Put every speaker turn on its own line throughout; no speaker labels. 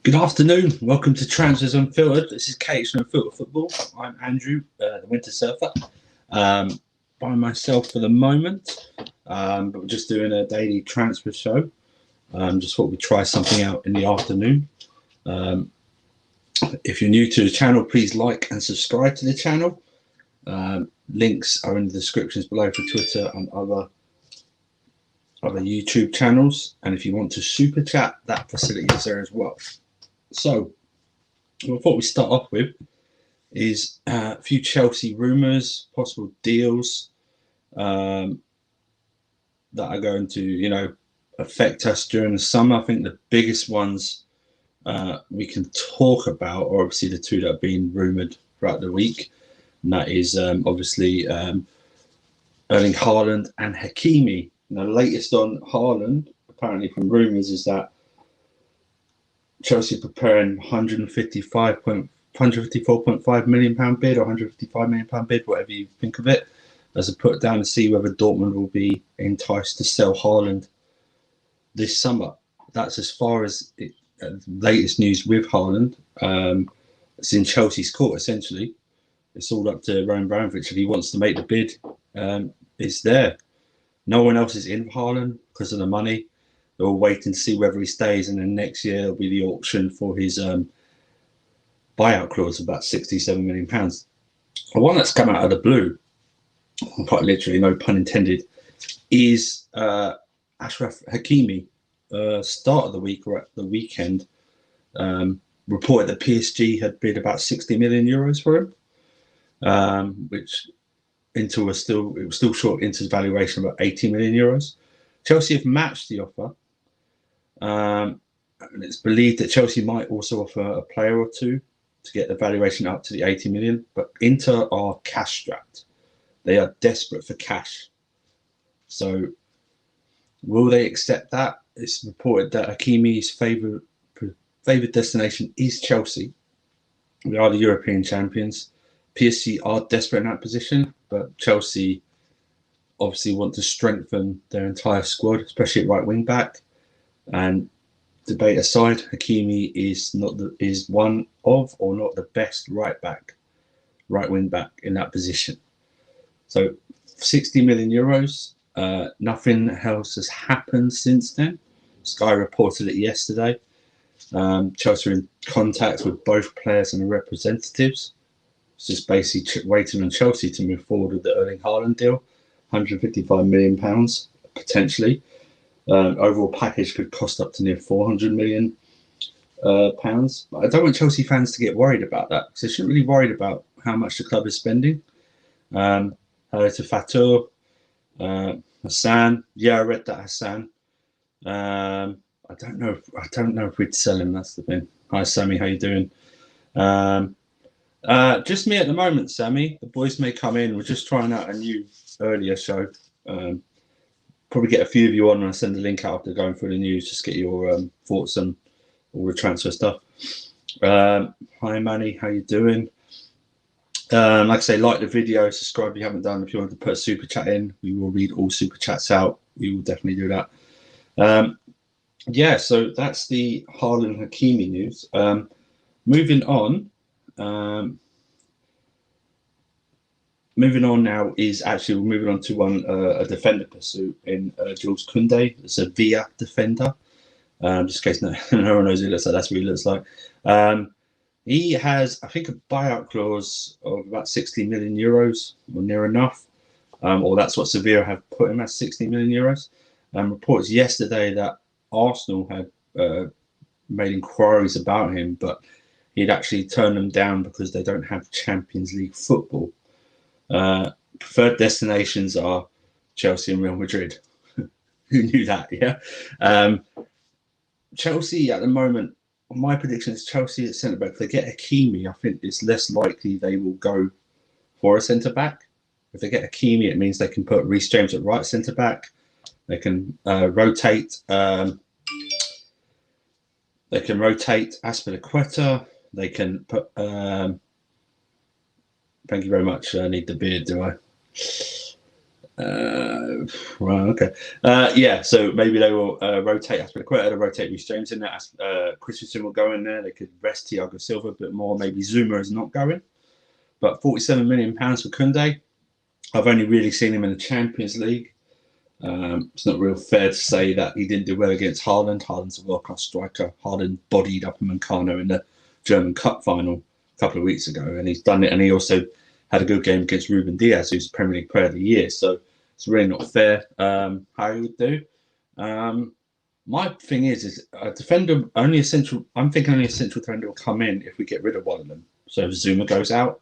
Good afternoon. Welcome to Transfers Unfiltered. This is KH Unfiltered Football. I'm Andrew, the Winter Surfer, by myself for the moment. But we're just doing a daily transfer show. Just thought we'd try something out in the afternoon. If you're new to the channel, please like and subscribe to the channel. Links are in the descriptions below for Twitter and other YouTube channels. And if you want to super chat, that facility is there as well. So, what I thought we'd start off with is a few Chelsea rumours, possible deals that are going to, affect us during the summer. I think the biggest ones we can talk about are obviously the two that have been rumoured throughout the week. And that is obviously Erling Haaland and Hakimi. Now, the latest on Haaland, apparently from rumours, is that Chelsea preparing £154.5 million bid or £155 million bid, whatever you think of it, as a put down to see whether Dortmund will be enticed to sell Haaland this summer. That's as far as latest news with Haaland. It's in Chelsea's court, essentially. It's all up to Roman Abramovich. If he wants to make the bid, it's there. No one else is in Haaland because of the money. They'll wait and see whether he stays, and then next year there'll be the auction for his buyout clause of about £67 million. The one that's come out of the blue, quite literally, no pun intended, is Achraf Hakimi. Start of the week or at the weekend, reported that PSG had bid about €60 million for him, which Inter was still short Inter's valuation of about €80 million. Chelsea have matched the offer. And it's believed that Chelsea might also offer a player or two to get the valuation up to the 80 million. But Inter are cash strapped. They are desperate for cash. So will they accept that? It's reported that Hakimi's favoured destination is Chelsea. We are the European champions. PSG are desperate in that position, but Chelsea obviously want to strengthen their entire squad, especially at right wing back. And debate aside, Hakimi is not one of or not the best right wing back in that position. So €60 million. Nothing else has happened since then. Sky reported it yesterday. Chelsea are in contact with both players and the representatives. It's just basically waiting on Chelsea to move forward with the Erling Haaland deal. £155 million potentially. Overall package could cost up to near £400 million. But I don't want Chelsea fans to get worried about that, because they shouldn't really worried about how much the club is spending. Hello to Fatur, Hassan. Yeah, I read that, Hassan. I don't know if we'd sell him. That's the thing. Hi, Sammy. How you doing? Just me at the moment, Sammy. The boys may come in. We're just trying out a new earlier show. Probably get a few of you on and I'll send the link out after going through the news. Just get your thoughts on all the transfer stuff. Hi, Manny. How you doing? Like I say, like the video, subscribe if you haven't done. If you want to put a super chat in, we will read all super chats out. We will definitely do that. So that's the Haaland Hakimi news. Moving on now is actually we're moving on to a defender pursuit in Jules Kounde. It's a Villa defender. Just in case no one knows who he looks like, that's what he looks like. He has, I think, a buyout clause of about €60 million or near enough. Or that's what Sevilla have put him at, €60 million. Reports yesterday that Arsenal had made inquiries about him, but he'd actually turned them down because they don't have Champions League football. Preferred destinations are Chelsea and Real Madrid. Who knew that? Yeah. Chelsea at the moment, my prediction is Chelsea at centre back. If they get Hakimi, I think it's less likely they will go for a centre back. If they get Hakimi, it means they can put Reece James at right centre back. They can rotate. They can rotate Aspilicueta. They can put. Thank you very much. I need the beard, do I? Right, okay. Yeah, so maybe they will rotate Aspilicueta, to rotate Reece James in there. Christensen will go in there. They could rest Thiago Silva a bit more. Maybe Zuma is not going. But £47 million for Kounde. I've only really seen him in the Champions League. It's not real fair to say that he didn't do well against Haaland. Haaland's a world-class striker. Haaland bodied up Upamecano in the German Cup final a couple of weeks ago, and he's done it. And he also had a good game against Ruben Diaz, who's Premier League Player of the Year. So it's really not fair how he would do. My thing is a defender only essential. I'm thinking only a central defender will come in if we get rid of one of them. So if Zuma goes out,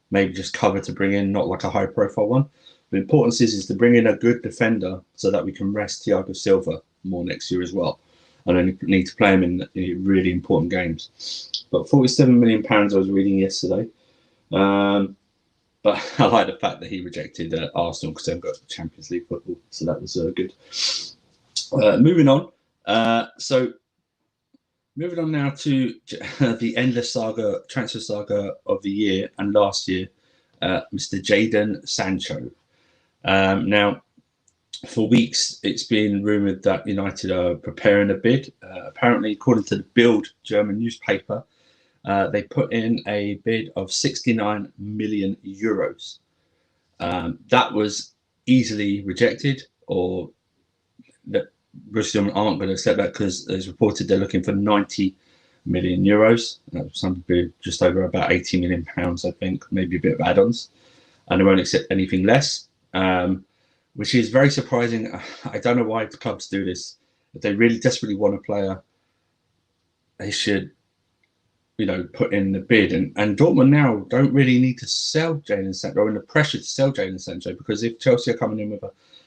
maybe just cover to bring in, not like a high-profile one. The importance is to bring in a good defender so that we can rest Thiago Silva more next year as well. I don't need to play him in really important games. But £47 million I was reading yesterday. But I like the fact that he rejected Arsenal because they've got Champions League football. So that was good. Moving on. Moving on now to the endless transfer saga of the year and last year, Mr. Jadon Sancho. Now, for weeks, it's been rumoured that United are preparing a bid. Apparently, according to the Bild German newspaper, they put in a bid of 69 million euros. That was easily rejected, or that Borussia Dortmund aren't going to accept that because it's reported they're looking for 90 million euros. Something just over about 80 million pounds, I think, maybe a bit of add-ons, and they won't accept anything less. Which is very surprising. I don't know why the clubs do this. If they really desperately want a player, they should, put in the bid. And Dortmund now don't really need to sell Jadon Sancho, or in the pressure to sell Jadon Sancho, because if Chelsea are coming in with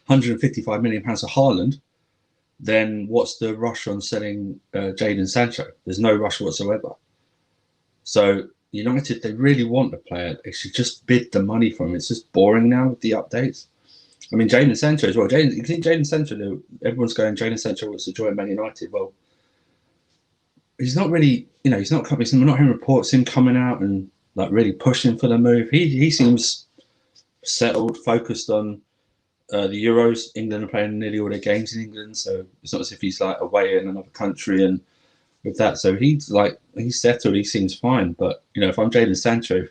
£155 million of Haaland, then what's the rush on selling Jadon Sancho? There's no rush whatsoever. So United, they really want the player. They should just bid the money for him. It's just boring now with the updates. I mean, Jadon Sancho as well. You see Jadon Sancho, everyone's going, Jadon Sancho wants to join Man United. Well, he's not really, he's not coming. We're not hearing reports him coming out and like really pushing for the move. He seems settled, focused on the Euros. England are playing nearly all their games in England, so it's not as if he's like away in another country and with that. So he's settled. He seems fine. But if I'm Jadon Sancho,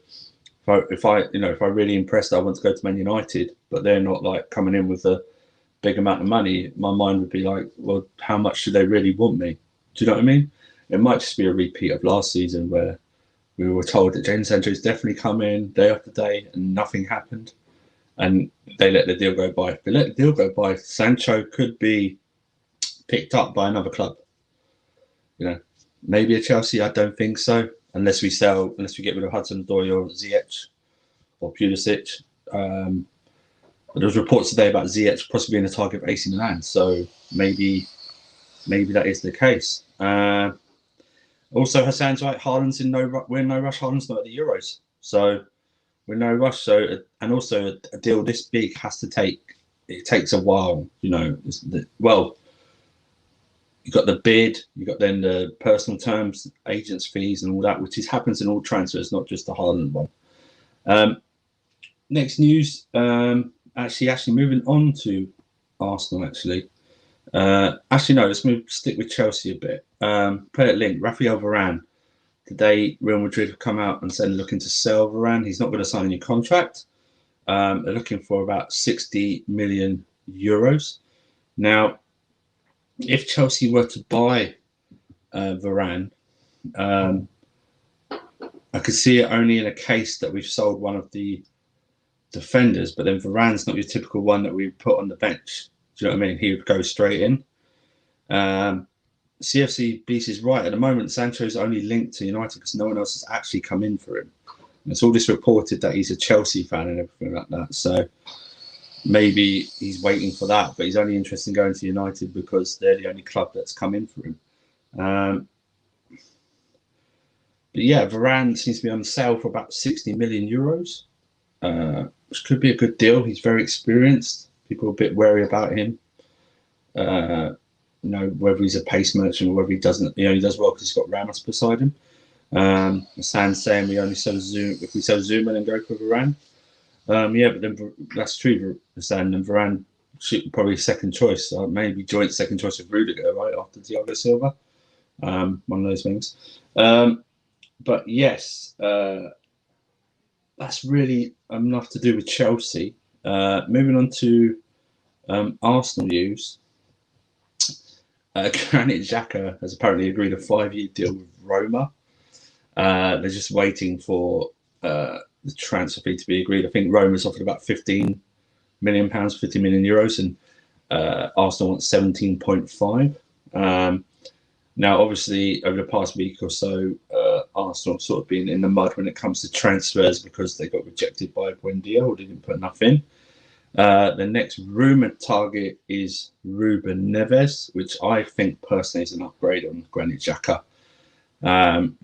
if I really impressed, I want to go to Man United, but they're not like coming in with a big amount of money. My mind would be like, well, how much do they really want me? Do you know what I mean? It might just be a repeat of last season where we were told that Jadon Sancho's definitely come in day after day and nothing happened, and they let the deal go by. If they let the deal go by, Sancho could be picked up by another club. Maybe a Chelsea. I don't think so. Unless we get rid of Hudson-Odoi or Ziyech or Pulisic. But there was reports today about Ziyech possibly being a target of AC Milan, so maybe that is the case. Also, Hassan's right. Haaland's we're in no rush. Haaland's not at the Euros, so we're in no rush. So, and also a deal this big it takes a while. You've got the bid, you've got then the personal terms, agents' fees, and all that, which happens in all transfers, not just the Haaland one. Next news, actually moving on to Arsenal, actually. No, let's stick with Chelsea a bit. Player link, Raphael Varane. Today, Real Madrid have come out and said they're looking to sell Varane. He's not going to sign a new contract. They're looking for about 60 million euros. Now, if Chelsea were to buy Varane, I could see it only in a case that we've sold one of the defenders, but then Varane's not your typical one that we put on the bench. Do you know what I mean? He would go straight in. CFC Beast is right. At the moment, Sancho's only linked to United because no one else has actually come in for him. And it's all just reported that he's a Chelsea fan and everything like that. So maybe he's waiting for that, but he's only interested in going to United because they're the only club that's come in for him. But yeah, Varane seems to be on sale for about 60 million euros, which could be a good deal. He's very experienced. People are a bit wary about him. Whether he's a pace merchant or whether he doesn't. He only does well because he's got Ramos beside him. Hassan's saying we only sell Zoom if we sell Zuma and go for Varane. But then that's true, Hassan, and Varane probably second choice, maybe joint second choice with Rudiger, right after Thiago Silva. One of those things. But yes, that's really enough to do with Chelsea. Moving on to Arsenal news. Granit Xhaka has apparently agreed a 5-year deal with Roma. They're just waiting for the transfer fee to be agreed. I think Roma's offered about £15 million, €50 million, and Arsenal wants 17.5. Now, obviously, over the past week or so, Arsenal sort of been in the mud when it comes to transfers because they got rejected by Buendia or didn't put enough in. The next rumoured target is Ruben Neves, which I think personally is an upgrade on Granit Xhaka.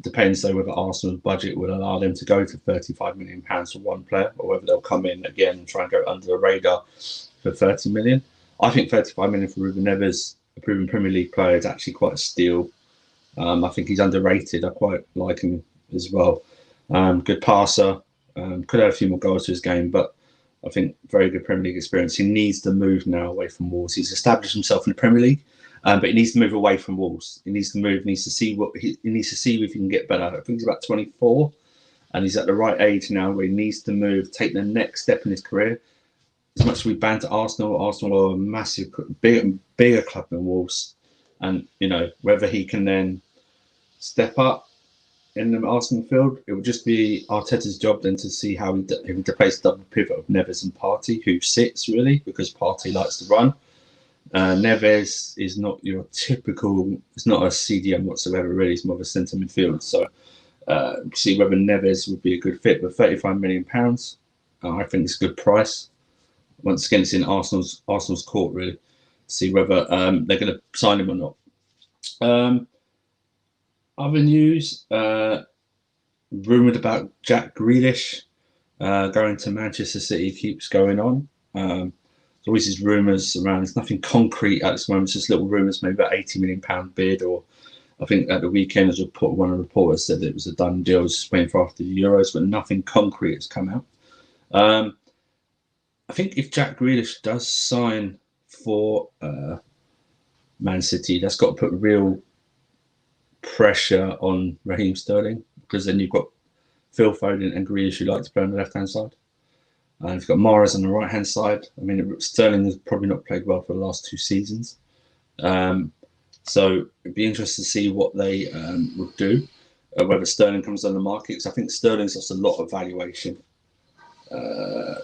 Depends though whether Arsenal's budget will allow them to go to £35 million for one player, or whether they'll come in again and try and go under the radar for 30 million. I think 35 million for Ruben Neves, a proven Premier League player, is actually quite a steal. I think he's underrated. I quite like him as well. Good passer. Could have a few more goals to his game, but I think very good Premier League experience. He needs to move now away from Wolves. He's established himself in the Premier League, but he needs to move away from Wolves. He needs to move. He needs to see if he can get better. I think he's about 24, and he's at the right age now where he needs to move, take the next step in his career. As much as we banter Arsenal are a massive, bigger club than Wolves, and whether he can then step up in the Arsenal field, it will just be Arteta's job then to see how if he plays double pivot of Neves and Partey, who sits really because Partey likes to run. Neves is not your typical. It's not a CDM whatsoever. Really, it's more of a centre midfield. So see whether Neves would be a good fit with £35 million. I think it's a good price. Once again, it's in Arsenal's court really. See whether they're going to sign him or not. Other news, rumoured about Jack Grealish going to Manchester City keeps going on. There's always these rumours around. There's nothing concrete at this moment. It's just little rumours, maybe about £80 million bid, or I think at the weekend, as one of the reporters said, it was a done deal, just waiting for after the Euros, but nothing concrete has come out. I think if Jack Grealish does sign for Man City, that's got to put real pressure on Raheem Sterling, because then you've got Phil Foden and Grealish who like to play on the left-hand side. And you've got Mahrez on the right-hand side. I mean, Sterling has probably not played well for the last 2 seasons. So it'd be interesting to see what they would do, whether Sterling comes on the market, because I think Sterling's lost a lot of valuation for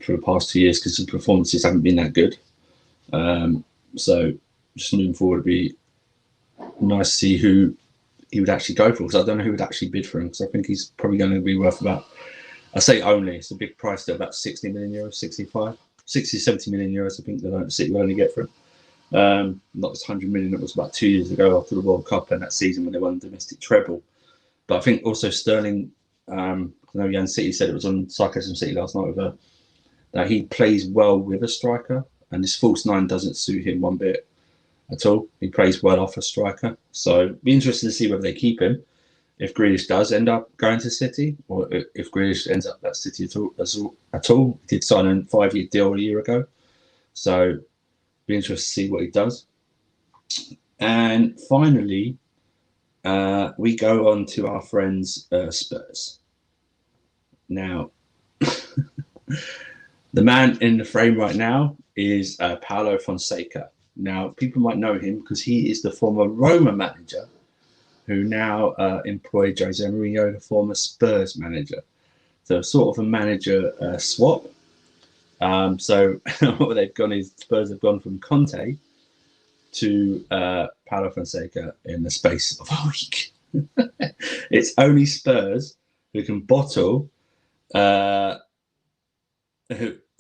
the past 2 years because his performances haven't been that good. So just moving forward, it'd be nice to see who he would actually go for, because I don't know who would actually bid for him, because I think he's probably going to be worth about, I say only, it's a big price still, about 60 million euros, 70 million euros, I think the City will only get for him. Not as 100 million it was about 2 years ago after the World Cup and that season when they won the domestic treble. But I think also Sterling, I know Jan City said it was on Sarcasm City last night with her, that he plays well with a striker, and this false 9 doesn't suit him one bit at all. He plays well off a striker. So be interested to see whether they keep him if Grealish does end up going to City, or if Grealish ends up at City at all. He did sign a 5-year deal a year ago. So be interested to see what he does. And finally, we go on to our friends Spurs. Now, the man in the frame right now is Paulo Fonseca. Now, people might know him because he is the former Roma manager who now employed Jose Mourinho, the former Spurs manager. So sort of a manager swap. So what they've gone is Spurs have gone from Conte to Paulo Fonseca in the space of a week. It's only Spurs who can bottle.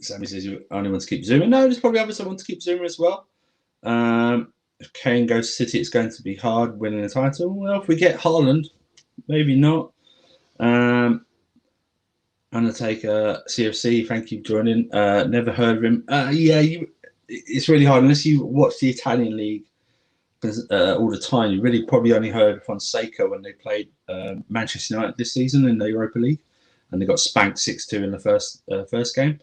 Sammy says you only want to keep Zuma. No, there's probably others that want to keep Zuma as well. If Kane goes to City, it's going to be hard winning the title. Well, if we get Haaland, maybe not. Undertaker CFC, thank you for joining. Never heard of him. It's really hard unless you watch the Italian league all the time. You really probably only heard Fonseca when they played Manchester United this season in the Europa League, and they got spanked 6-2 in the first game.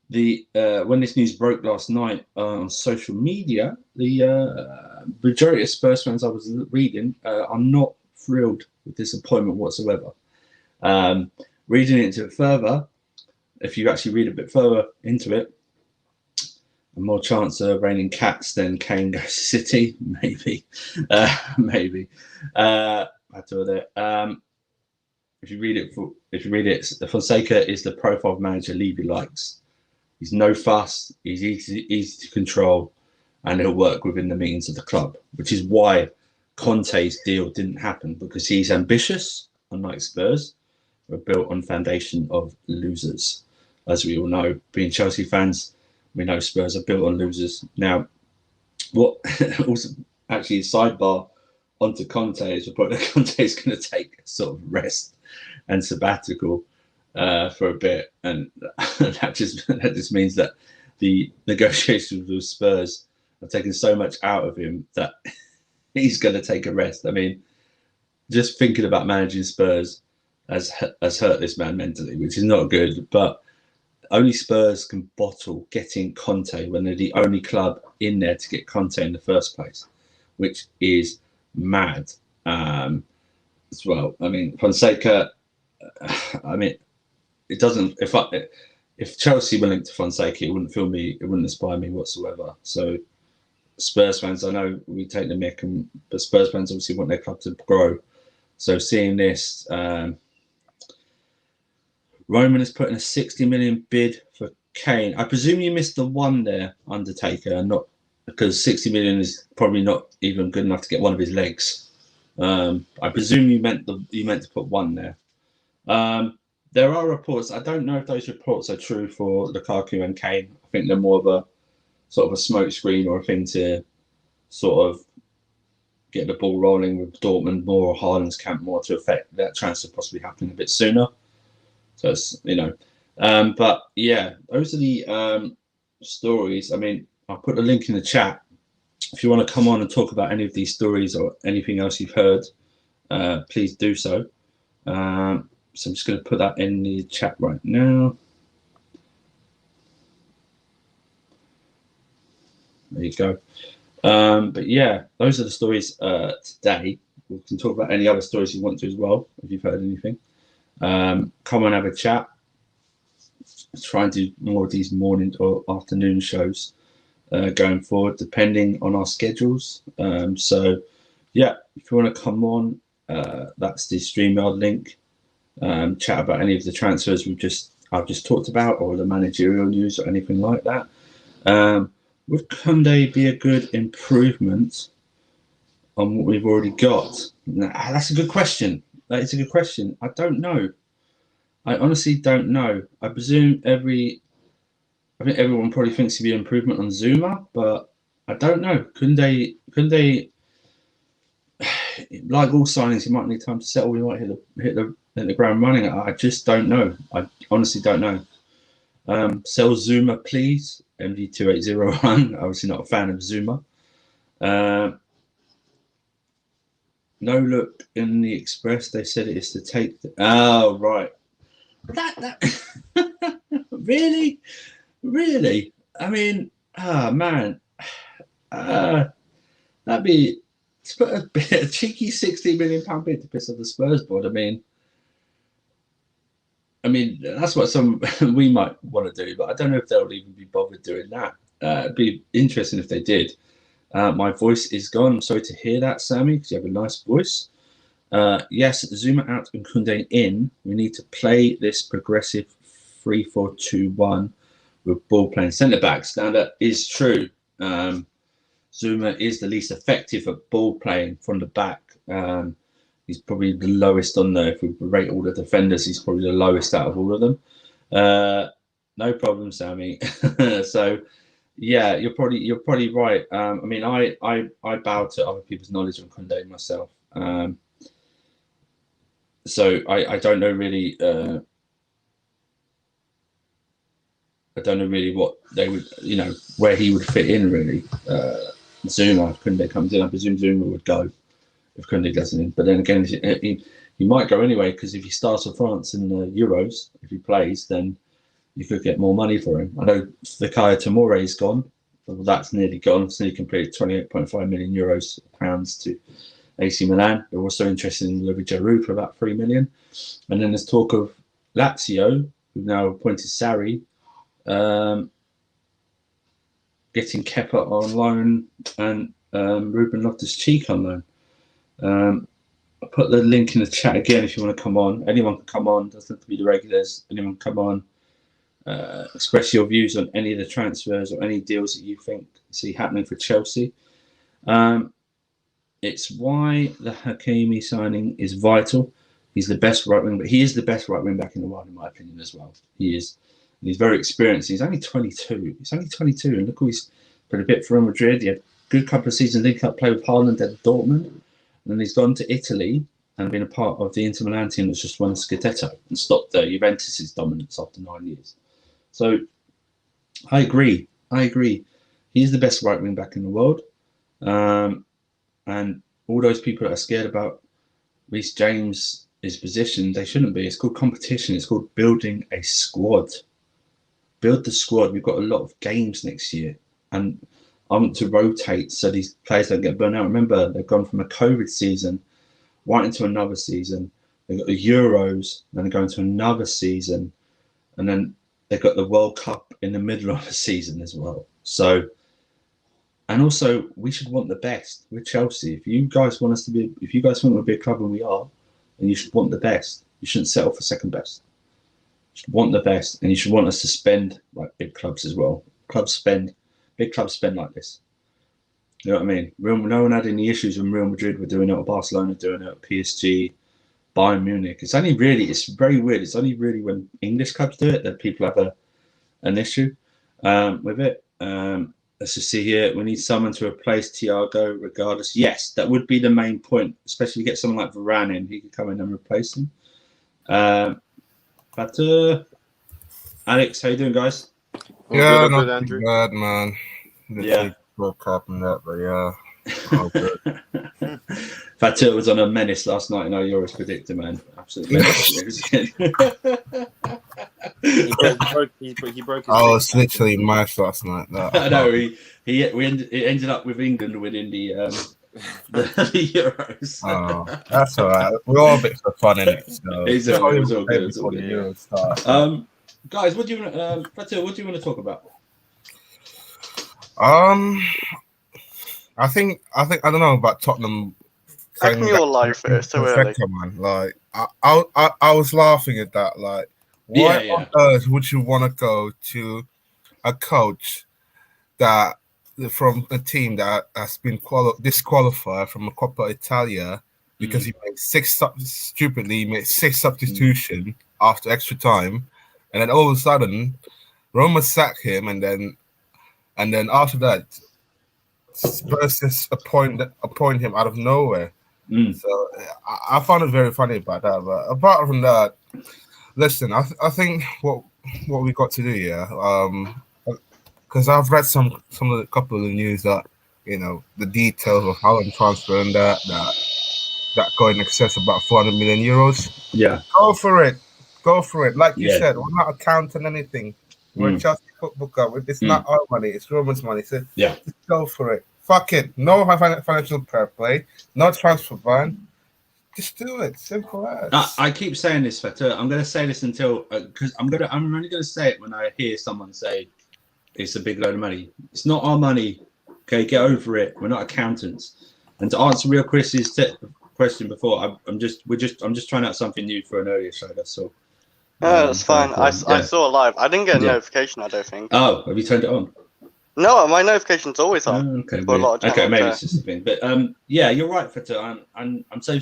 when this news broke last night on social media, the majority of Spurs fans I was reading are not thrilled with this appointment whatsoever. Reading into it further, if you actually read a bit further into it, more chance of raining cats than Kane goes to City, maybe, maybe. I told it. If you read it, Fonseca is the profile of manager Levy likes. He's no fuss. He's easy to control, and he'll work within the means of the club, which is why Conte's deal didn't happen, because he's ambitious, unlike Spurs, who are built on foundation of losers. As we all know, being Chelsea fans, we know Spurs are built on losers. Now, what also actually sidebar onto Conte is report that Conte is going to take a sort of rest and sabbatical for a bit, and that just means that the negotiations with Spurs have taken so much out of him that he's going to take a rest. I mean, just thinking about managing Spurs has hurt this man mentally, which is not good. But only Spurs can bottle getting Conte when they're the only club in there to get Conte in the first place, which is mad as well. I mean, Fonseca, I mean, it doesn't, if Chelsea were linked to Fonseca, it wouldn't inspire me whatsoever. So Spurs fans, I know we take the mick, but Spurs fans obviously want their club to grow. So seeing this, Roman has put in a 60 million bid for Kane. I presume you missed the one there, Undertaker, not because 60 million is probably not even good enough to get one of his legs. I presume you meant to put one there. There are reports. I don't know if those reports are true for Lukaku and Kane. I think they're more of a sort of a smoke screen or a thing to sort of get the ball rolling with Dortmund more or Haaland's camp more to affect that transfer possibly happening a bit sooner. So it's, but yeah, those are the stories. I mean, I'll put a link in the chat if you want to come on and talk about any of these stories or anything else you've heard. Please do so. So I'm just going to put that in the chat right now. There you go. But yeah, those are the stories today. We can talk about any other stories you want to as well, if you've heard anything. Come on, have a chat. Try and do more of these morning or afternoon shows going forward, depending on our schedules. So yeah, if you want to come on, that's the StreamYard link. Chat about any of the transfers I've just talked about, or the managerial news or anything like that. Would Kounde be a good improvement on what we've already got? That's a good question. That is a good question. I don't know. I honestly don't know. I think everyone probably thinks he'd be an improvement on Zuma, but I don't know. Kounde, like all signings, he might need time to settle. We might hit the ground running. I just don't know. I honestly don't know. Sell Zuma, please. MD2801. Obviously not a fan of Zuma. No look in the Express. They said it is to take. Oh right. That really. I mean, man. That'd be a cheeky £60 million bid to piss off the Spurs board. I mean, that's what we might want to do, but I don't know if they'll even be bothered doing that. It'd be interesting if they did. My voice is gone. I'm sorry to hear that, Sammy, because you have a nice voice. Yes, Zuma out and Kounde in. We need to play this progressive 3-4-2-1 with ball playing centre backs. Now that is true. Zuma is the least effective at ball playing from the back. He's probably the lowest on there. If we rate all the defenders, he's probably the lowest out of all of them. No problem, Sammy. So, yeah, you're probably right. I mean, I bow to other people's knowledge on Kounde myself. So I don't know really. I don't know really what they would, where he would fit in really. Zuma, if Kounde comes in, I presume Zuma would go if Kounde doesn't in. But then again, he might go anyway, because if he starts for France in the Euros, if he plays, then you could get more money for him. I know Fikayo Tomore's gone. Well, that's nearly gone. It's nearly completed 28.5 million euros pounds to AC Milan. They're also interested in Olivier Giroud for about 3 million. And then there's talk of Lazio, who've now appointed Sarri, getting Kepa on loan and Ruben Loftus-Cheek on loan. I'll put the link in the chat again if you want to come on. Anyone can come on. Doesn't have to be the regulars. Anyone can come on. Express your views on any of the transfers or any deals that you think see happening for Chelsea. It's why the Hakimi signing is vital. He's the best right wing, but he is the best right wing back in the world, in my opinion, as well. He is. And he's very experienced. He's only 22. He's only 22, and look, he's put a bit for Real Madrid. He had a good couple of seasons link up play with Haaland at Dortmund, and then he's gone to Italy and been a part of the Inter Milan team that's just won the Scudetto and stopped Juventus' dominance after 9 years. So I agree. He's the best right wing back in the world. And all those people that are scared about Reece James' position, they shouldn't be. It's called competition. It's called building a squad. Build the squad. We've got a lot of games next year. And I want to rotate so these players don't get burnt out. Remember, they've gone from a COVID season right into another season. They've got the Euros, then they're going to another season. And then they've got the World Cup in the middle of the season as well. So, and also, we should want the best. We're Chelsea. If you guys want us to be, if you guys think we're a big club, and we are, then you should want the best. You shouldn't settle for second best. You should want the best, and you should want us to spend like big clubs as well. Big clubs spend like this. You know what I mean? No one had any issues when Real Madrid were doing it, or Barcelona doing it, or PSG, Bayern Munich. It's very weird. It's only really when English clubs do it that people have an issue with it. Let's just see here. We need someone to replace Thiago regardless. Yes, that would be the main point, especially if you get someone like Varane in. He could come in and replace him. But Alex, how you doing, guys?
Yeah, not too bad, man.
Yeah.
World Cup and that, but yeah. All good.
Fatur was on a menace last night in our Euros predictor, man. Absolutely menace.
He broke his
I was literally mashed last night.
I know. It ended up with England winning the Euros.
Oh, that's all right. We're all a bit for fun in it. So.
It was all good. Guys, what do you want to talk about?
I think I don't know about Tottenham.
How can you all lie first so early?
Man. Like I was laughing at that. Like, why on earth would you want to go to a coach that from a team that has been disqualified from a Coppa Italia because he made six substitutions after extra time, and then all of a sudden Roma sack him, and then after that Spurs just appoint him out of nowhere. So I found it very funny about that. But apart from that, listen, I think what we got to do, because I've read some of the couple of the news that the details of Haaland transfer and that go in excess of about 400 million euros.
Yeah,
go for it. Like you said, we're not accounting anything. We're a Chelsea football club. It's not our money. It's Roman's money. So just go for it. Fuck it. No financial fair play. No transfer ban. Just do it. Simple as.
I keep saying this, Fatur. I'm going to say this until because I'm only going to say it when I hear someone say it's a big load of money. It's not our money. Okay, get over it. We're not accountants. And to answer real Chris's question before, I'm just trying out something new for an earlier show. That's all.
That's fine. I saw it live. I didn't get a notification, I don't think.
Oh, have you turned it on?
No, my notification's always on.
Okay, maybe it's just a thing. But yeah, you're right, Fatur. I'm so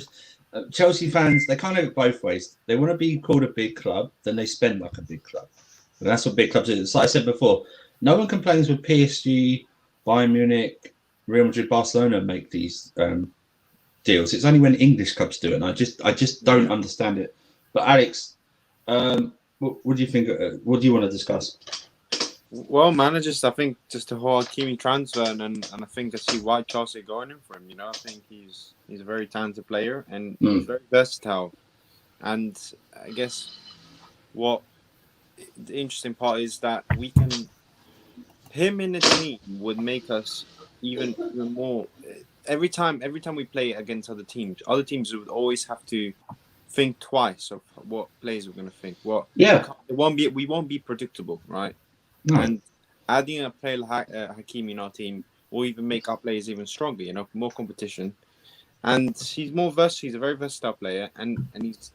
Chelsea fans, they kind of go both ways. They want to be called a big club, then they spend like a big club. And that's what big clubs do. It's like I said before, no one complains when PSG, Bayern Munich, Real Madrid, Barcelona make these deals. It's only when English clubs do it, and I just don't understand it. But Alex, what do you think? What do you want to discuss?
Well, man, I think just the whole Hakimi transfer, and I think I see why Chelsea are going in for him. I think he's a very talented player and he's very versatile. And I guess what the interesting part is that we can. Him in the team would make us even more. Every time we play against other teams would always have to think twice of what players we're going to think. We won't be predictable, right?
No.
And adding a player like Hakimi in our team will even make our players even stronger. You know, more competition. And he's more versatile. He's a very versatile player, and he's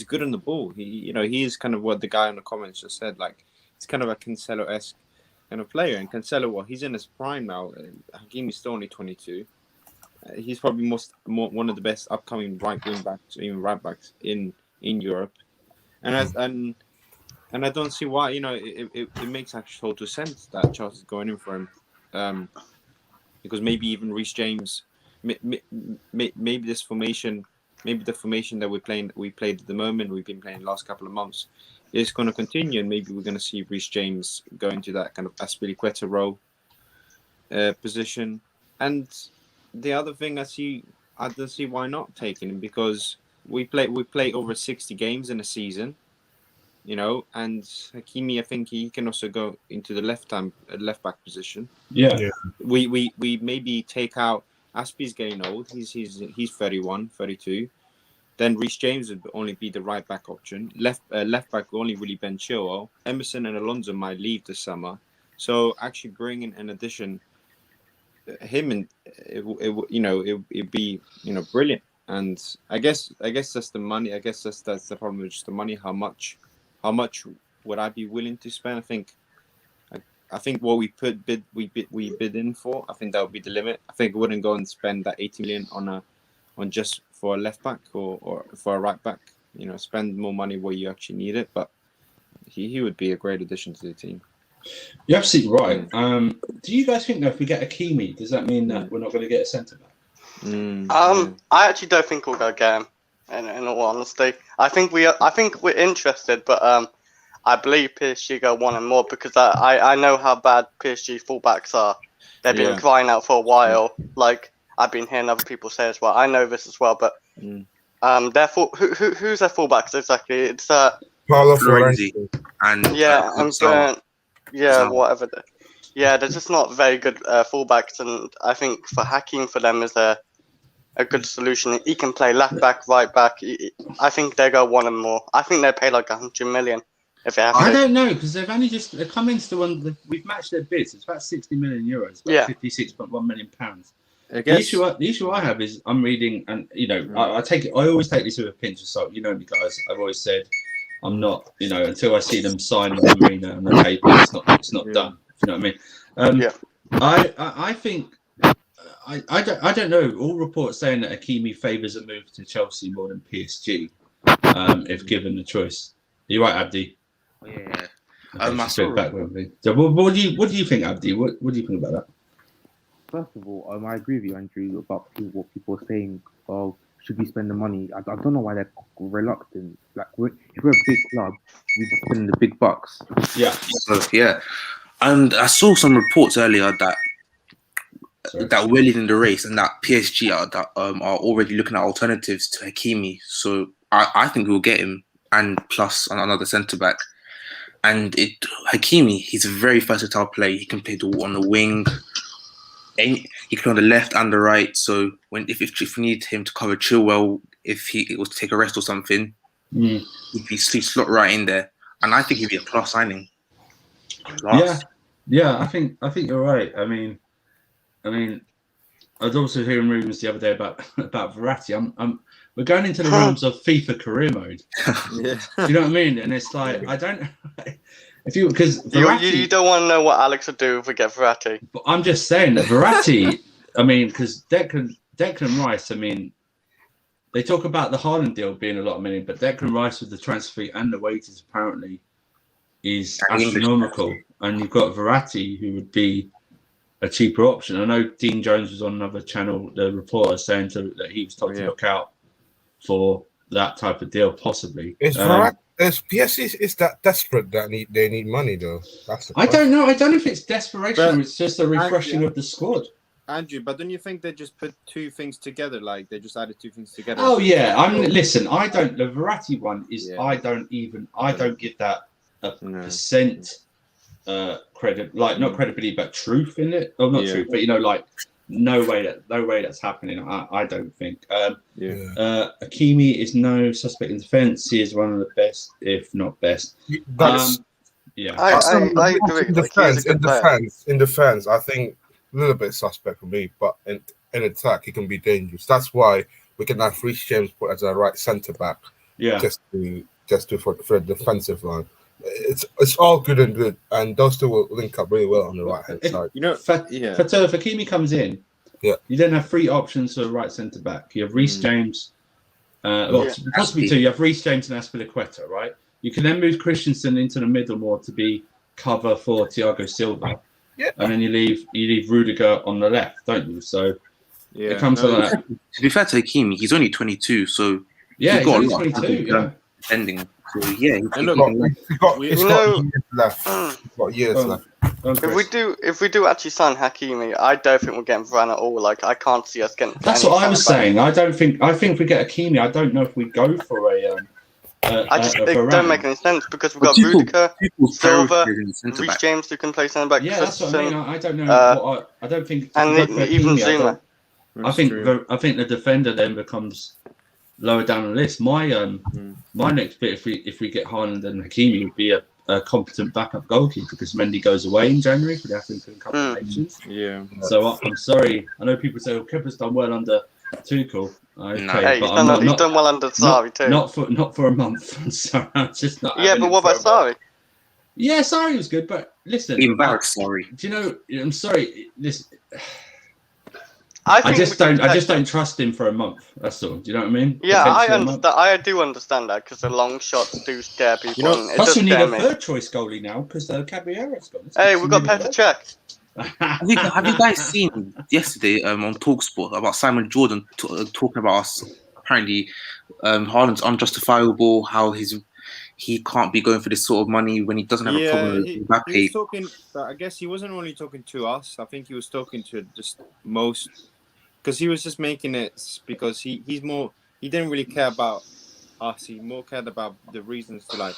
good on the ball. He is kind of what the guy in the comments just said. Like, he's kind of a Cancelo-esque kind of player. And Cancelo, he's in his prime now. Hakimi's still only 22. He's probably one of the best upcoming right wing backs, even right backs in Europe. And I don't see why. You know, it makes actual total sense that Charles is going in for him, because maybe even Reece James. Maybe this formation, maybe the formation that we played at the moment, we've been playing the last couple of months, is going to continue, and maybe we're going to see Reece James go into that kind of Aspilicueta role position. And the other thing I don't see why not taking him, because we play over 60 games in a season, you know, and Hakimi, I think he can also go into the left back position.
Yeah.
We maybe take out. Aspi's getting old. He's 31, 32. Then Reece James would only be the right back option. Left back will only really Ben Chilwell. Emerson and Alonso might leave this summer. So actually bringing an addition, him, and it'd be brilliant. And I guess that's the money. I guess that's the problem with just the money. How much would I be willing to spend? I think what we bid in for, I think that would be the limit. I think I wouldn't go and spend that 80 million on just for a left back or for a right back. You know, spend more money where you actually need it. But he would be a great addition to the team.
You're absolutely right. Do you guys think that if we get Hakimi, does that mean that we're not going to get a centre back?
I actually don't think we'll go get him. In all honesty, I think we're interested, but I believe PSG go one and more, because I know how bad PSG fullbacks are. They've been crying out for a while. Like, I've been hearing other people say as well. I know this as well, but therefore, who's their fullbacks exactly? It's
Paulo Florenzi
and whatever. They're just not very good fullbacks, and I think for Hakimi for them is a good solution. He can play left back, right back. I think they go one and more. I think they pay like 100 million.
I don't know, because they've only just come into the one. We've matched their bids. It's about 60 million euros, about 56.1 million pounds. The issue I have is I'm reading, and I always take this with a pinch of salt. You know me, guys. I've always said I'm not, until I see them sign the Marina and the paper, it's not done. If you know what I mean? I think I don't know. All reports saying that Hakimi favours a move to Chelsea more than PSG, if given the choice. You're right, Abdi.
Yeah.
So what do you think, Abdi? What do you think about that?
First of all, I agree with you, Andrew, about what people are saying. Oh, should we spend the money? I don't know why they're reluctant. Like, if we're a big club, we spend the big bucks.
Yeah.
So, yeah. And I saw some reports earlier that we're leading the race, and that PSG are already looking at alternatives to Hakimi. So I think we'll get him, and plus another centre back. And Hakimi, he's a very versatile player. He can play on the wing. He can play on the left and the right. So if we need him to cover Chilwell, if he was to take a rest or something, he'd slot right in there. And I think he'd be a class signing.
Yeah. I think you're right. I mean, I was also hearing rumours the other day about Verratti. We're going into the realms of FIFA career mode.
Yeah.
Do you know what I mean? And it's like, I don't. Because
you don't want to know what Alex would do if we get Verratti.
But I'm just saying that Verratti. Because Declan Rice. They talk about the Haaland deal being a lot of money, but Declan Rice with the transfer fee and the wages apparently is astronomical. And you've got Verratti, who would be a cheaper option. I know Dean Jones was on another channel, the reporter, saying that he was told to look out for that type of deal, possibly.
PSG is that desperate that they need money though?
I don't know. I don't know if it's desperation or it's just a refreshing of the squad.
Andrew, but don't you think they just put two things together? Like they just added two things together?
Oh yeah. Listen, I don't. The Verratti one is. Yeah. I don't give that percent not credibility, but truth in it. Or not truth, but like no way that's happening. I don't think. Hakimi is no suspect in defence. He is one of the best, if not best.
That's
I agree.
In defense, I think a little bit suspect for me, but in attack, he can be dangerous. That's why we can have Reece James put as a right centre back. Yeah, just for the defensive line. It's all good and good, and those two will link up really well on the right hand side.
If Hakimi comes in, you then have 3 options for the right centre back. You have Reece James, possibly 2. You have Reece James and Azpilicueta, right? You can then move Christensen into the middle more to be cover for Thiago Silva, and then you leave Rudiger on the left, don't you? So it comes to that.
To be fair to Hakimi, he's only 22, so
he's only 22.
Ending. So he's
got years left.
If we do actually sign Hakimi, I don't think we're getting Varane at all. Like, I can't see us getting.
That's what I was saying. I think if we get Hakimi, I don't know if we go for a.
I just think it don't make any sense because we've got Rudiger, Silva, Reece James who can play centre back.
Yeah, that's what I mean. I don't know. I don't think.
And even Zuma.
I think the defender then becomes lower down the list. My next bit, if we get Haaland and Hakimi, would be a competent backup goalkeeper because Mendy goes away in January for the African Cup of Nations.
Yeah.
So I'm sorry. I know people say, Kepa's done well under Tuchel. Okay,
hey, he's done well under Sarri too.
Not for a month. So I'm just not.
Yeah, but what about Sarri?
Yeah, Sarri was good, but listen.
Embarrassed Sarri.
Do you know? I'm sorry. Listen. I just don't trust him for a month. That's all. Do you know what I mean?
Yeah, I understand. I do understand that because the long shots do scare people.
Plus, we need a third choice goalie now because Caballero's gone.
Hey, we've got Petr Cech.
Have you guys seen yesterday on TalkSport about Simon Jordan talking about us? Apparently, Haaland's unjustifiable. How he can't be going for this sort of money when he doesn't have a problem with Mbappe.
He was talking. I guess he wasn't only talking to us. I think he was talking to just most. Because he was just making it because he's more. He didn't really care about us. He more cared about the reasons to like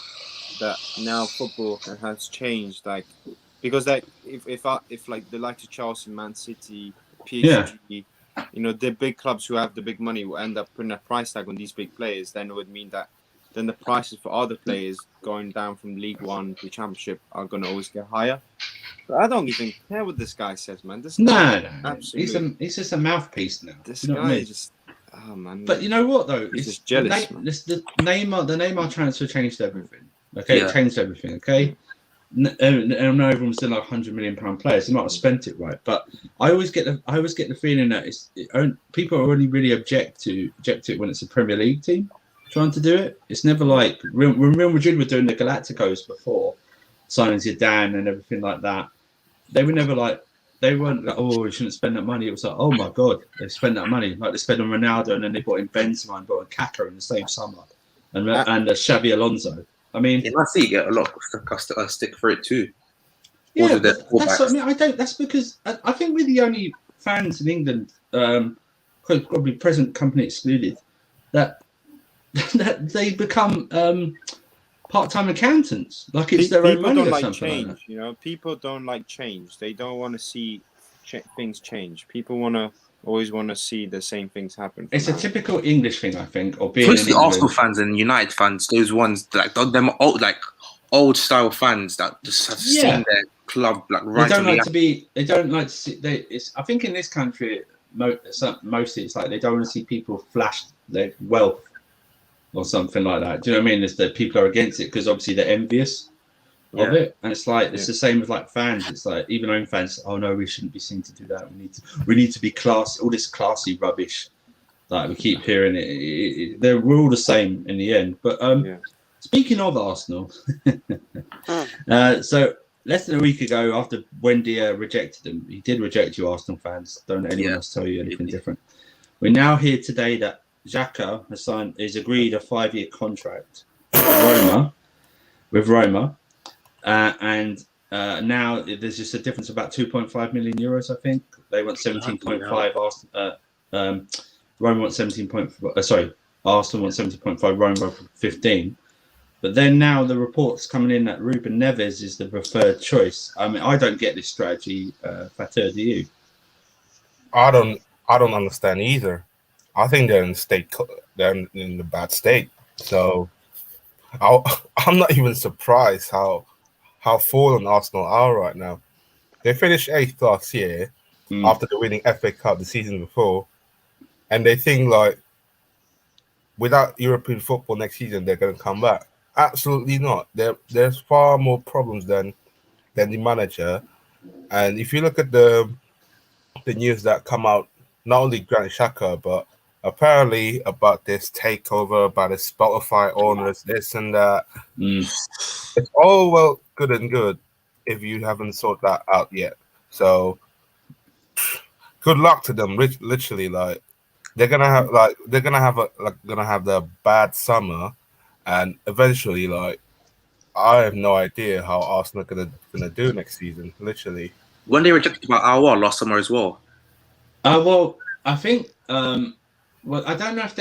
that now football has changed. Like because like if like the likes of Chelsea, Man City, PSG, the big clubs who have the big money will end up putting a price tag on these big players. Then it would mean that then the prices for other players going down from League One to Championship are going to always get higher. But I don't even care what this guy says, man.
No. He's just a mouthpiece now.
This guy is just, oh man.
But you know what though?
He's just jealous.
The Neymar transfer changed everything. Okay, it changed everything. Okay, and I know everyone's still like £100 million players. They might have spent it right, but I always get the feeling that people only really object to it when it's a Premier League team trying to do it. It's never like when Real Madrid were doing the Galacticos before, signing Zidane and everything like that. They were never like, they weren't like, oh, we shouldn't spend that money. It was like, oh my God, they spent that money. Like they spent on Ronaldo and then they bought in Benzema and bought in Xhaka in the same summer. And Xabi Alonso. I mean,
I see you get a lot of stick for it too.
Yeah, that's what I mean. That's because I think we're the only fans in England, probably present company excluded, that they become part-time accountants. Like it's their own money or something.
Change,
like that.
People don't like change. They don't want to see things change. People always want to see the same things happen.
It's a typical English thing, I think, or being
mostly Arsenal fans and United fans. Those ones like them old style fans that just have seen their club like right.
They don't like to see. I think in this country, mostly it's like they don't want to see people flash their wealth or something like that. Do you know what I mean? It's that people are against it because obviously they're envious of it, and it's like it's the same with like fans. It's like even home fans. Oh no, we shouldn't be seen to do that. We need to be class. All this classy rubbish, like we keep hearing it. We're all the same in the end. But speaking of Arsenal, so less than a week ago, after Wendy rejected them, he did reject you, Arsenal fans. Don't let anyone else tell you anything different. We're now here today that Xhaka has agreed a 5-year contract with Roma, and now there's just a difference of about 2.5 million euros. I think they want 17.5. Roma want 17.5. Arsenal want 17.5. Roma 15. But then now the reports coming in that Ruben Neves is the preferred choice. I mean, I don't get this strategy, Fatur, do you?
I don't understand either. I think they're they're in a bad state. So I'm not even surprised how fallen Arsenal are right now. They finished 8th last year after the winning FA Cup the season before, and they think like without European football next season they're going to come back. Absolutely not. There's far more problems than the manager. And if you look at the news that come out, not only Granit Xhaka, but apparently about this takeover, about the Spotify owners, this and that. It's all well good and good if you haven't sorted that out yet. So good luck to them. Literally, like they're gonna have the bad summer, and eventually, like I have no idea how Arsenal are gonna do next season. Literally,
when they rejected about Aouar last summer as well.
Well, I think. Well, I don't know if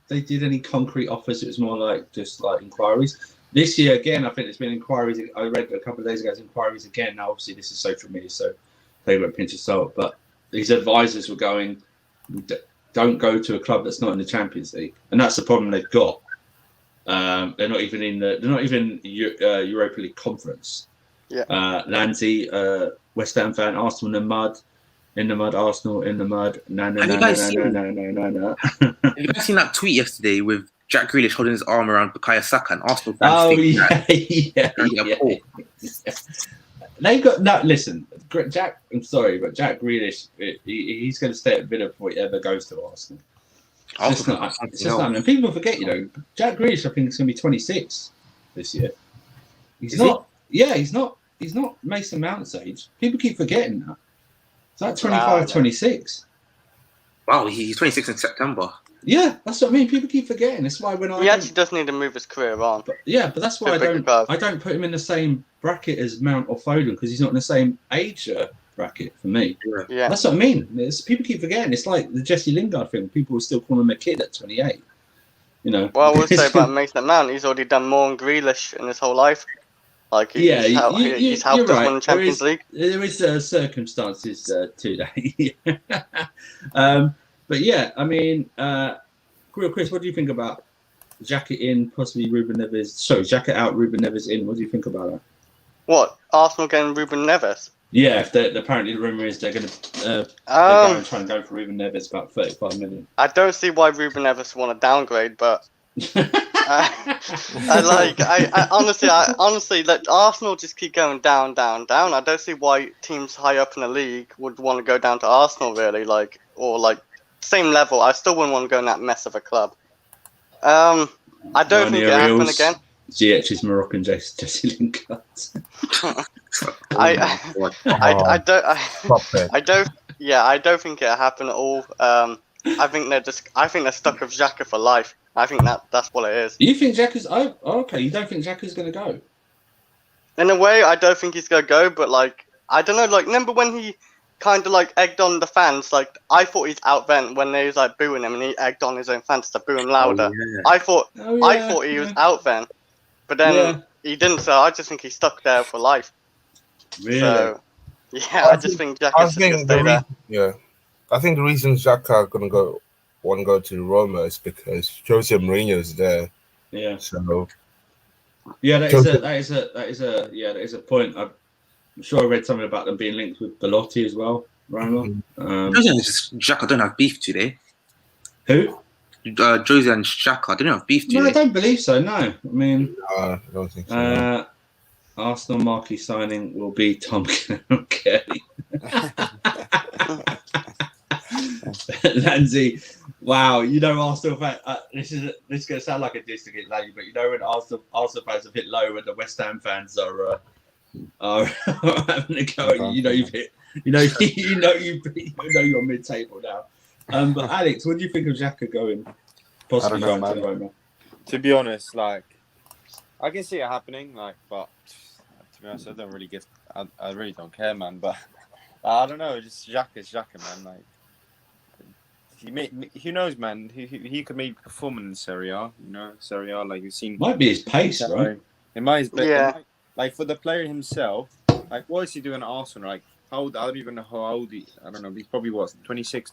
they did any concrete offers. It was more like just like inquiries. This year again, I think there's been inquiries. I read a couple of days ago, there's inquiries again. Now, obviously, this is social media, so they won't pinch of salt. But these advisors were going, don't go to a club that's not in the Champions League, and that's the problem they've got. They're not even Europa League conference.
Yeah.
Lanzi, West Ham fan, Arsenal in the mud. In the mud, Arsenal in the mud.
Have you guys seen that tweet yesterday with Jack Grealish holding his arm around Bukayo Saka and Arsenal fans?
Oh yeah. They've got no. Listen, Jack. I'm sorry, but Jack Grealish, he's going to stay at Villa before he ever goes to Arsenal. It's just not. And people forget, Jack Grealish, I think, is going to be 26 this year. He's not. Yeah, he's not. He's not Mason Mount's age. People keep forgetting that. Is that 25, 26?
Wow, he's 26 in September.
Yeah, that's what I mean. People keep forgetting. That's why
he actually does need to move his career on.
But that's why I don't put him in the same bracket as Mount or Foden, because he's not in the same age bracket for me.
Yeah,
that's what I mean. People keep forgetting. It's like the Jesse Lingard thing. People will still call him a kid at 28.
Well, I would say about Mason Mount, he's already done more than Grealish in his whole life. Like he's helped us win the Champions League.
There is circumstances to that. But yeah, I mean, Chris, what do you think about Xhaka in, possibly Ruben Neves? Sorry, Xhaka out, Ruben Neves in. What do you think about that?
What, Arsenal getting Ruben Neves?
Yeah, apparently the rumor is they're going to try and go for Ruben Neves about 35 million.
I don't see why Ruben Neves want to downgrade, but I honestly let Arsenal just keep going down. I don't see why teams high up in the league would want to go down to Arsenal really, or same level. I still wouldn't want to go in that mess of a club. I don't think it'll happen again.
GH's Moroccan Jesse Lingard.
I don't think it'll happen at all. I think they're stuck with Xhaka for life. I think that's what it is.
You think Xhaka's okay? You don't think Xhaka's going to go?
In a way, I don't think he's going to go, but I don't know. Remember when he kind of egged on the fans? I thought he's out vent when they was booing him, and he egged on his own fans to boo him louder.
Oh, yeah.
I thought he was out vent, but then he didn't. So I just think he's stuck there for life.
Really?
So I just think Xhaka's going to stay there.
Yeah, I think the reason Xhaka want to go to Roma is because Jose Mourinho is there.
Yeah.
So.
Yeah, that is a point. I'm sure I read something about them being linked with Belotti as well. Roma.
Xhaka don't have beef today.
Who?
Jose and Xhaka don't have beef today.
No, I don't believe so. No, I mean,
I don't think so.
Arsenal marquee signing will be Tom Kelly. Lanzi, wow, Arsenal fans. This is going to sound like a diss against Lanzi, but when Arsenal fans have hit low, when the West Ham fans are having a go, you've hit. You're mid-table now. But Alex, what do you think of Xhaka possibly going to Roma?
To be honest, I can see it happening, but to be honest, I really don't care, man. But I don't know, just Xhaka's Xhaka, man. who knows, man? He could maybe perform in Serie A. Serie A, like you've seen.
Might be his pace, right?
It might,
Yeah.
like for the player himself, like what is he doing at Arsenal? Like how old? I don't even know how old he. I don't know. He's probably 26,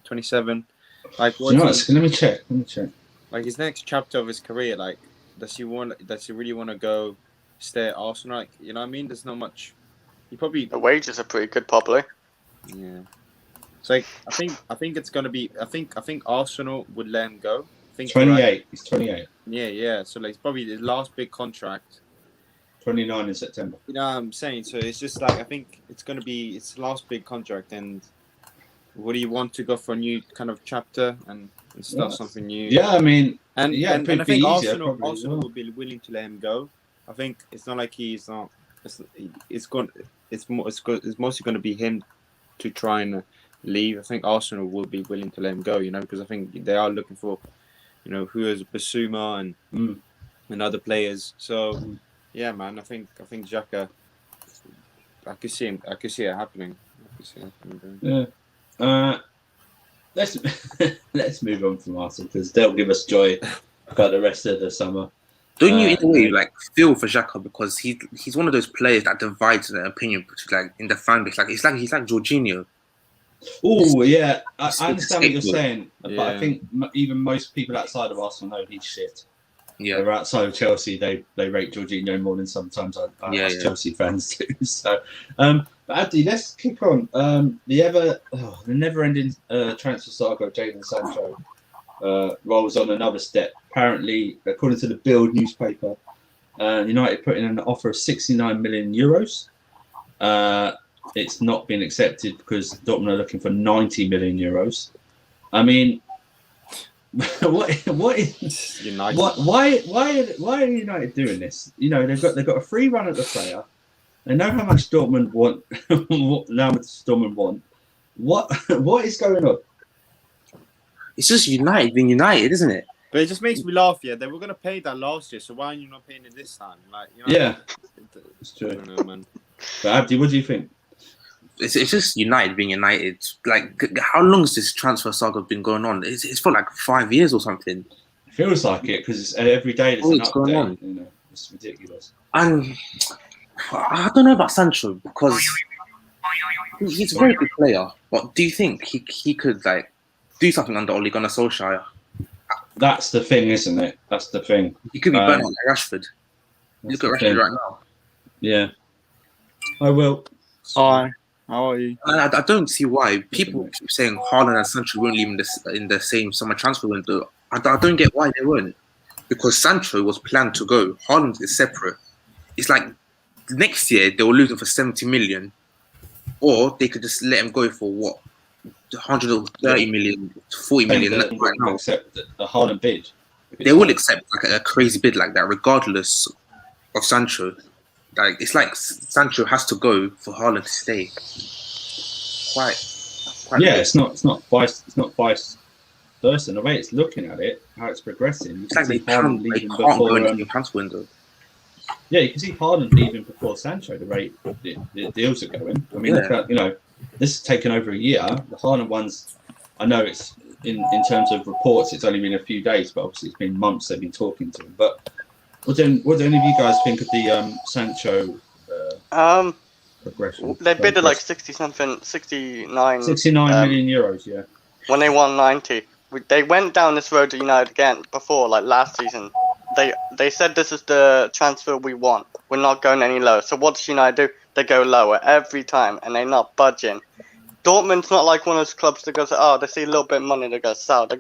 27. Like what?
Let me check.
Like his next chapter of his career, like does he really want to go stay at Arsenal? Like you know what I mean? There's not much. He probably
The wages are pretty good, probably.
yeah. So like, I think it's gonna be. I think Arsenal would let him go. I think
28. He's 28.
Yeah. So like, it's probably his last big contract.
29 in September.
You know what I'm saying? So it's just like I think it's gonna be its last big contract, and would he want to go for a new kind of chapter and start something new?
Yeah, I mean,
and
yeah,
and
it'd
I
be
think
easier,
Arsenal
probably, as well.
would be willing to let him go. I think it's not like he's not. It's mostly going to be him to try and leave. I think Arsenal will be willing to let him go. Because I think they are looking for, who is Basuma and other players. So yeah, man, I think Xhaka. I could see him. I could see it happening.
Yeah. Let's move on from Arsenal because they'll give us joy for the rest of the summer.
Don't you in a way like feel for Xhaka because he's one of those players that divides the opinion like in the fan base. Like he's like Jorginho.
Oh yeah, I understand what you're
scapegoat.
saying, but I think even most people outside of Arsenal know he's shit.
Yeah,
they're outside of Chelsea. They rate Jorginho more than sometimes us Chelsea fans do. So, but Abdi, let's kick on. The never-ending transfer saga of Jadon Sancho rolls on another step. Apparently, according to the Bild newspaper, United put in an offer of 69 million euros. It's not been accepted because Dortmund are looking for 90 million euros. I mean, what is
United?
Why are United doing this? They've got a free run at the player. They know how much Dortmund want. What is going on?
It's just United being United, isn't it?
But it just makes me laugh. Yeah, they were gonna pay that last year, so why are you not paying it this time? Like,
yeah, it's true.
I don't know, man.
But Abdi, what do you think?
It's just United being United. Like, how long has this transfer saga been going on? It's for like 5 years or something.
It feels like it because every day there's an
What's going
update.
on?
It's ridiculous.
And I don't know about Sancho because he's a very good player. But do you think he could like do something under Ole Gunnar Solskjaer?
That's the thing, isn't it? That's the thing.
He could be burnt out like Rashford. Look at Rashford right now.
Yeah. I will.
Hi. How are you?
I don't see why people keep saying Haaland and Sancho weren't even in the same summer transfer window. I don't get why they weren't. Because Sancho was planned to go. Haaland is separate. It's like next year they will lose him for 70 million, or they could just let him go for what 130 million, 40 million right now.
Accept the Haaland bid.
They will accept like a crazy bid like that, regardless of Sancho. Like it's like Sancho has to go for Haaland to stay. Quite
yeah,
big.
it's not vice versa. The way it's looking at it, how it's progressing.
It's like they can't go into the transfer window.
Yeah, you can see Haaland leaving before Sancho. The rate the deals are going. I mean, look at, this has taken over a year. The Haaland ones, I know it's in terms of reports, it's only been a few days, but obviously it's been months they've been talking to him. But what do any of you guys think of the Sancho progression?
They bid like 69
million euros, yeah.
When they won 90. They went down this road to United again before, like last season. They said this is the transfer we want. We're not going any lower. So what does United do? They go lower every time, and they're not budging. Dortmund's not like one of those clubs that goes, they see a little bit of money, they go south.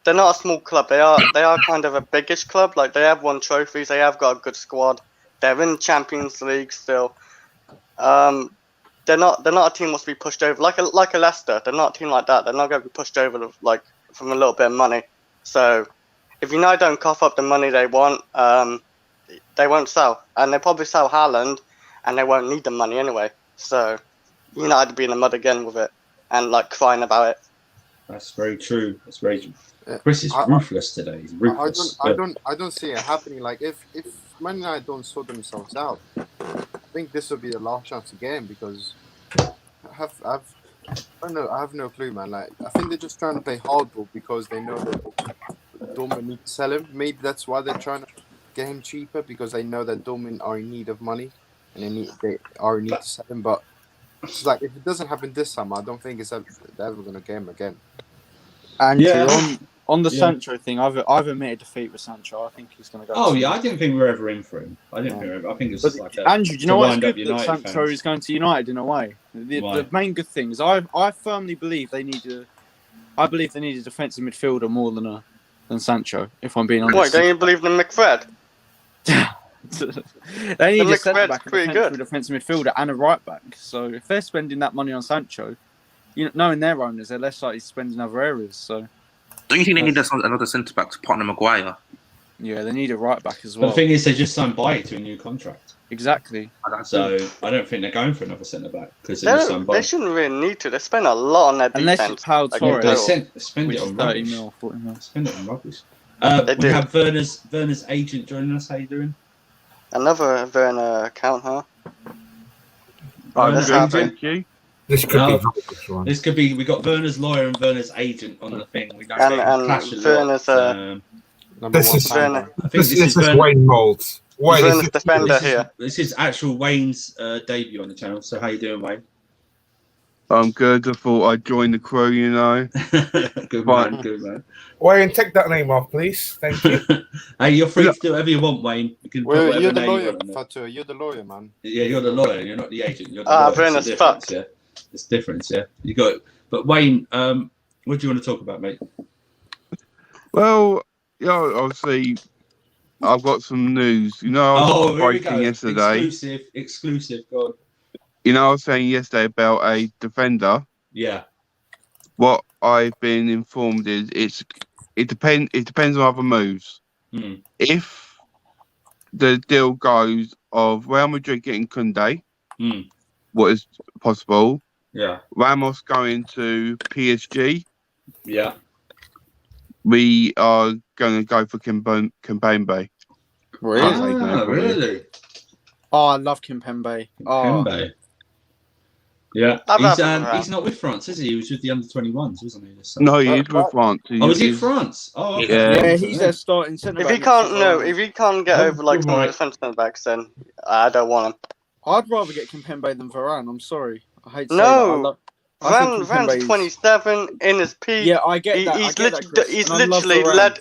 They're not a small club. They are kind of a biggish club. Like they have won trophies. They have got a good squad. They're in Champions League still. They're not a team that's to be pushed over like a Leicester. They're not a team like that. They're not going to be pushed over like from a little bit of money. So if United don't cough up the money they want, they won't sell, and they probably sell Haaland, and they won't need the money anyway. So United will be in the mud again with it and like crying about it.
That's very true. That's very true. Chris is ruthless today. He's ruthless.
I don't see it happening. Like if Man United don't sort themselves out, I think this will be the last chance to get him because I don't know. I have no clue, man. Like, I think they're just trying to play hardball because they know that Dortmund need to sell him. Maybe that's why they're trying to get him cheaper, because they know that Dortmund are in need of money and they are in need to sell him. But it's like, if it doesn't happen this summer, I don't think they're ever going to get him again.
Andrew, on the Sancho thing, I've admitted defeat with Sancho. I think he's going to go.
Oh yeah, I didn't think we were ever in for him. I think it's just like
Andrew, do you know what's good that
United
Sancho
fans.
is going to United in a way? The main good thing is I firmly believe they need a defensive midfielder more than Sancho. If I'm being honest.
Why don't you believe in McFred?
They need a centre
McFred's
back,
pretty
defensive midfielder, and a right back. So if they're spending that money on Sancho, knowing their owners, they're less likely to spend in other areas. So.
Don't you think they need another centre back to partner Maguire?
Yeah, they need a right back as well.
But the thing is, they just signed Bailly to a new contract.
Exactly.
So I don't think they're going for another centre back because they
shouldn't really need to. They spend a lot on their defense.
Unless it's Pau Torres.
They spend it on
30
rubbish.
mil, 40 mil.
Spend it on rubbish. We have Werner's agent joining us. How you doing?
Another Werner account, huh?
Thank you.
This
could be. We got Werner's lawyer and Werner's agent on the thing. We don't
and Werner's
Werner. This is Wayne Mould.
Werner's defender here.
This is actual Wayne's debut on the channel. So how you doing, Wayne?
I'm good. I thought I'd join the crew.
Good man.
Wayne, take that name off, please. Thank you.
Hey, you're free to do whatever you want, Wayne. You can
you're the lawyer, Fatu. You're the lawyer, man.
Yeah, you're the lawyer. You're not the agent. You're the lawyer.
Werner's fucked.
Yeah, it's difference. Yeah, you got. But Wayne, what do you want to talk about, mate?
Well, obviously, I've got some news. I was breaking yesterday.
Exclusive. Go on.
I was saying yesterday about a defender.
Yeah.
What I've been informed is it depends on other moves. If the deal goes of Real Madrid getting Kounde, what is possible?
Yeah.
Ramos going to PSG.
Yeah.
We are going to go for Kimpembe.
Really?
Oh, I love Kimpembe.
Kimpembe. Yeah, he's not with France, is he? He was with the under-21s, wasn't he?
No, he is with France.
Is he France? Oh, okay.
Yeah, he's their starting centre back.
If he can't get over like some of the defensive centre backs, then I don't want him.
I'd rather get Kimpembe than Varane. I'm sorry, I hate to say that.
Varane's 27 in his peak.
Yeah, I get that.
He's literally led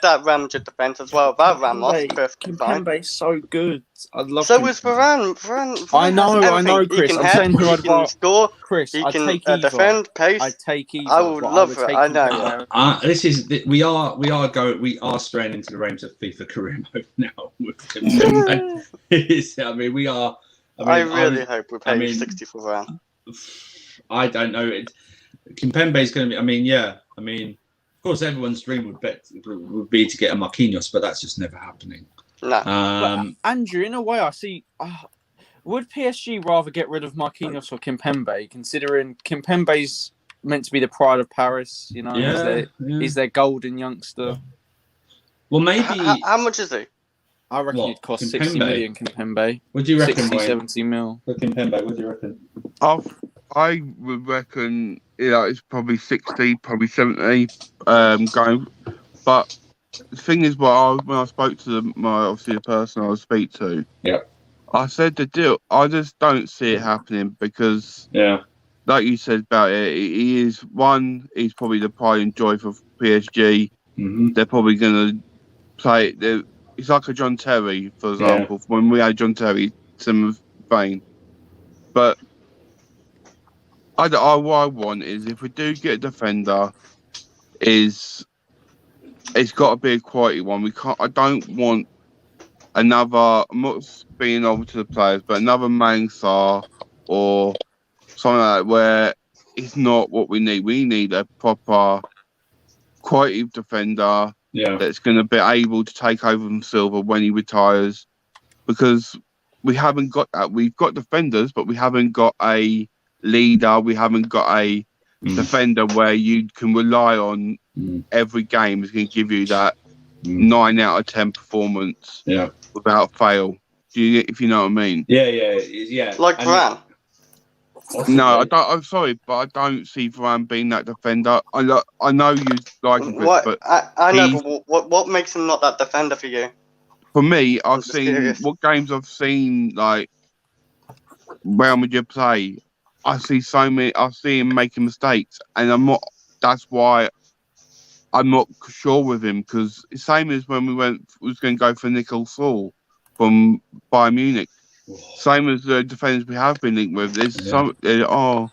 that Real Madrid defense as well. That Ramos, perfectly fine.
Kimpembe's so good. I'd love.
So is Varane. Varane
I know, Chris.
He can
I'm saying who I'd rather
score.
Chris,
he
I'd
can
take either.
defend, pace.
I'd take either.
I would love it. I know.
We are straying into the range of FIFA career mode now. I
really hope we pay 60 for Varane.
I don't know. Kimpembe is going to be. Of course, everyone's dream would be to get a Marquinhos, but that's just never happening.
No.
Andrew, in a way, I see. Would PSG rather get rid of Marquinhos or Kimpembe, considering Kimpembe's meant to be the pride of Paris? He's their golden youngster.
Well, maybe.
How much is he?
I reckon it'd cost 60 million. Kimpembe.
What do you reckon?
70 mil.
For Kimpembe, what do you reckon?
I would reckon it's probably 60, probably 70 going. But the thing is, when I spoke to the person I would speak to, I said the deal. I just don't see it happening because, like you said about it, he's probably the pride and joy for PSG.
Mm-hmm.
They're probably going to play. It's like a John Terry, for example. When we had John Terry, similar vein. But what I want is, if we do get a defender, it's got to be a quality one. I don't want another. I'm not being over to the players, but another Mansar or something like that, where it's not what we need. We need a proper quality defender that's going to be able to take over from Silva when he retires, because we haven't got that. We've got defenders, but we haven't got a leader. We haven't got a defender where you can rely on every game is going to give you that 9 out of 10 performance without fail. If you know what I mean?
Yeah.
Like Varane.
No, I don't. I'm sorry, but I don't see Varane being that defender. I know you like him, but
I know, but what makes him not that defender for you?
for me,
I'm
I've
just
seen
curious.
what games I've seen like Real Madrid play. I see so many. I see him making mistakes, and I'm not. That's why I'm not sure with him, because same as when we was going to go for Nickel Saul from Bayern Munich. Same as the defenders we have been linked with. There are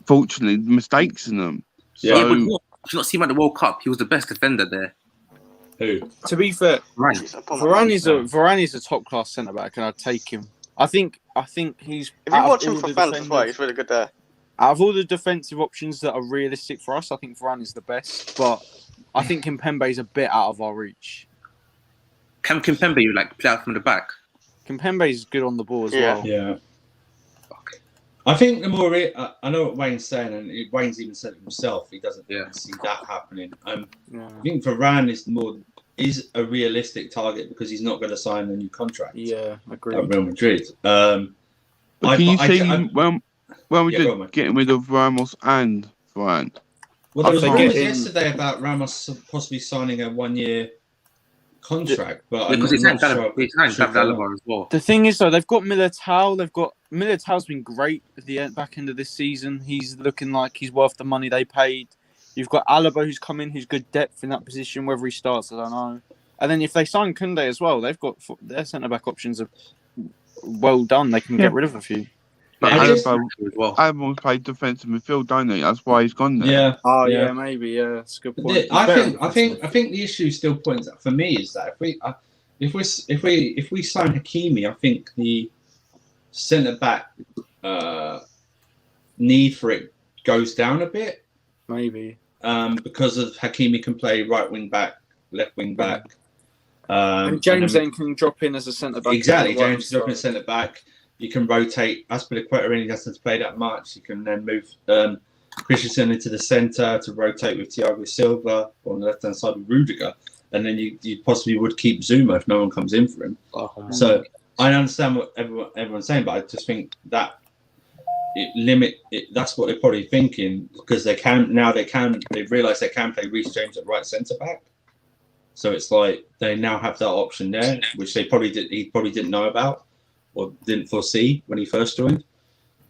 fortunately mistakes in them.
Yeah,
So
but did you not see him at the World Cup? He was the best defender there.
Who?
To be fair,
Right.
Varane is a top class centre back, and I'd take him. I think he's.
If you watch him for fans as well, he's really good there.
Out of all the defensive options that are realistic for us, I think Varane is the best. But I think Kimpembe is a bit out of our reach.
Can Kimpembe like play out from the back?
Kimpembe is good on the ball as well.
Yeah. I think the more I know what Wayne's saying, and Wayne's even said it himself. He doesn't see that happening. I think Varane is a realistic target because he's not going to sign a new contract.
Yeah, agree.
At Real Madrid.
can you see when we did getting rid of Ramos and Varane?
Well, there was rumors yesterday about Ramos possibly signing a 1-year contract, but
because he's signed Alaba as well.
The thing is, though, they've got Militao. Militao's been great at the back end of this season. He's looking like he's worth the money they paid. You've got Alaba who's come in, who's good depth in that position. Whether he starts, I don't know. And then if they sign Kounde as well, they've got their centre back options are well done. They can get rid of a few.
But Alaba played defensive midfield, don't he? That's why he's gone there.
Yeah.
Oh yeah, maybe. Yeah, that's a good point.
I think the issue still points out for me is that if we sign Hakimi, I think the centre back need for it goes down a bit.
Maybe
because of Hakimi can play right wing back, left wing back.
And James then can drop in as a centre back.
Exactly, James can drop in centre back. You can rotate Aspilicueta in, he doesn't play that much. You can then move Christensen into the centre to rotate with Thiago Silva on the left hand side with Rudiger, and then you possibly would keep Zuma if no one comes in for him. So I understand what everyone's saying, but I just think that that's what they're probably thinking, because they realise they can play Reece James at right centre back. So it's like they now have that option there, which he probably didn't know about or didn't foresee when he first joined.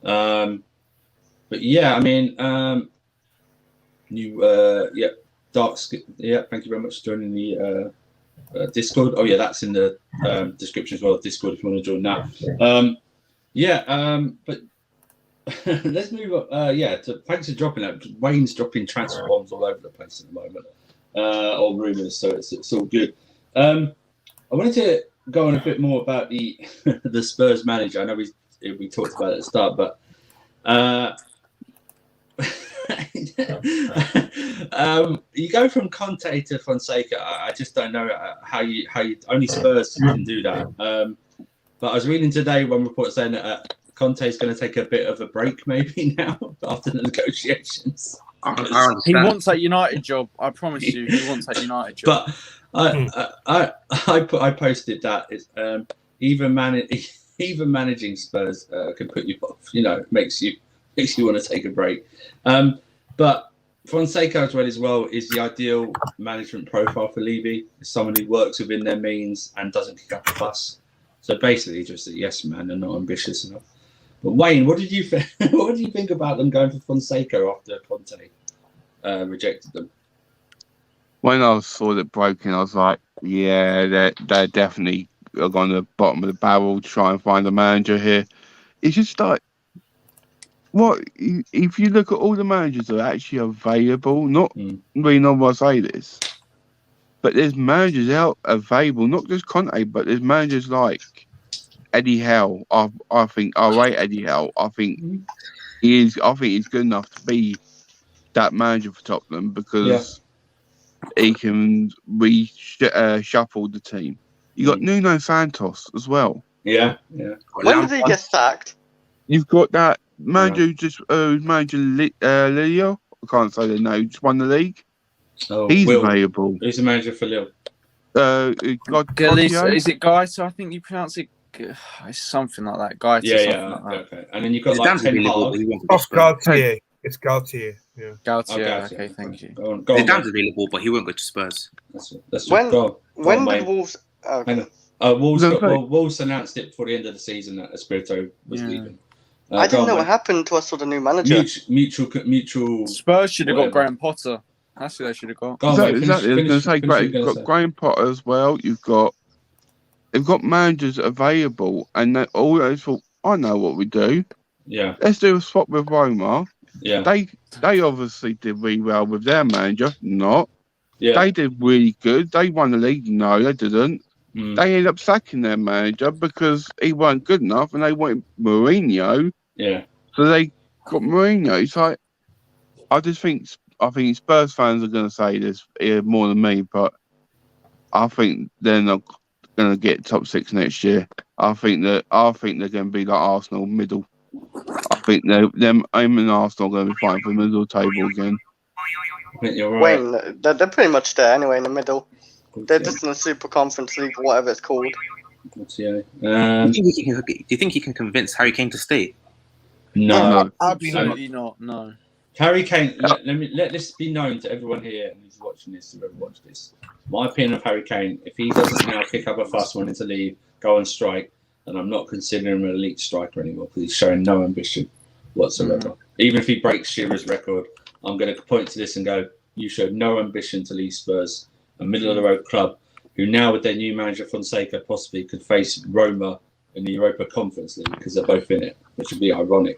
But yeah, I mean, Darks. Yeah, thank you very much for joining the Discord. Oh yeah, that's in the description as well. Discord if you want to join that. But let's move up. Thanks for dropping that. Wayne's dropping transfer bombs all over the place at the moment, or rumours. So it's all good. I wanted to go on a bit more about the the Spurs manager. I know we talked about it at the start, but you go from Conte to Fonseca. I just don't know how you only Spurs can do that. But I was reading today one report saying that Conte is going to take a bit of a break maybe now after the negotiations.
He wants that United job. I promise you, he wants that United job.
But I posted that even managing Spurs can put you off. You know, makes you want to take a break. But Fonseca as well is the ideal management profile for Levy. Is someone who works within their means and doesn't kick up a fuss. So basically, just a yes man and not ambitious enough. But Wayne, what did you think about them going for Fonseca after Conte rejected them?
When I saw it broken, I was like, yeah, they're definitely on the bottom of the barrel to try and find a manager here. It's just like, what if you look at all the managers that are actually available? Not really know why I say this, but there's managers out available, not just Conte, but there's managers like Eddie Howe. I think I rate Eddie Howe. I think he's good enough to be that manager for Tottenham because he can shuffle the team. You got Nuno Santos as well.
Yeah.
When did he get sacked?
You've got that manager who just manager Leo. I can't say the name. Just won the league.
Oh,
he's available.
He's the manager for Lille.
Grealish, is it Guy? So I think you pronounce it
it's something like that. Guy,
Yeah,
something
yeah.
like that.
Okay. And then you've got like Ten Hag.
Off Gaultier. It's Gaultier. Yeah.
Gaultier.
Gaultier.
Okay, thank you.
Go on,
Zidane's available, but he won't go to Spurs.
That's
When
go
when
on,
did
Wayne.
Wolves?
Hang
Okay.
on. Wolves,
No, no.
Wolves announced it before the end of the season that Espirito was
Yeah.
leaving.
I
go
didn't
on,
know
Wayne.
what happened to us with the new manager.
Mutual.
Spurs should have got
Whatever.
Graham Potter. That's who they should have got.
Go on, Wayne,
Exactly. I was going to say,
finish what
you've
you're
got
gonna say.
Graham Potter as well. They've got managers available, and they always thought, I know what we do.
Yeah,
Let's do a swap with Roma.
yeah,
They obviously did really well with their manager. Not.
yeah.
They did really good. They won the league. No, they didn't.
Mm.
They ended up sacking their manager because he weren't good enough, and they wanted Mourinho.
Yeah,
So they got Mourinho. It's like, I think Spurs fans are going to say this more than me, but I think they're not going to get top 6 next year. I think they're going to be like Arsenal, middle. I think them and Arsenal are going to be fighting for the middle table again.
I think you're right.
Wayne, they're pretty much there anyway in the middle. They're
Yeah.
just in the Super Conference League, or whatever it's called.
Yeah.
Do you think he can convince Harry Kane to stay?
No.
Absolutely not. No.
Harry Kane. Let this be known to everyone here who's watching this, whoever watched this. My opinion of Harry Kane: if he doesn't now kick up a fuss wanting to leave, go on strike, then I'm not considering him an elite striker anymore because he's showing no ambition whatsoever. Even if he breaks Shearer's record, I'm going to point to this and go, "You showed no ambition to leave Spurs, a middle-of-the-road club, who now with their new manager Fonseca possibly could face Roma in the Europa Conference League because they're both in it, which would be ironic."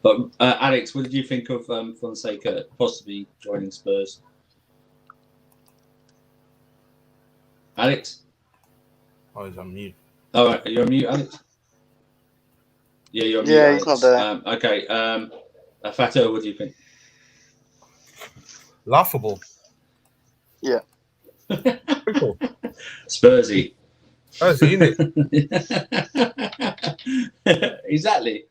But Alex, what did you think of Fonseca possibly joining Spurs? Alex?
Oh, he's on mute.
Oh, are you on mute, Alex? Yeah, you're on mute.
Yeah, he's
Alex.
not there.
Okay. Fato, what do you think?
Laughable.
Yeah.
Simple.
Spursy.
Oh, is he in it?
Exactly.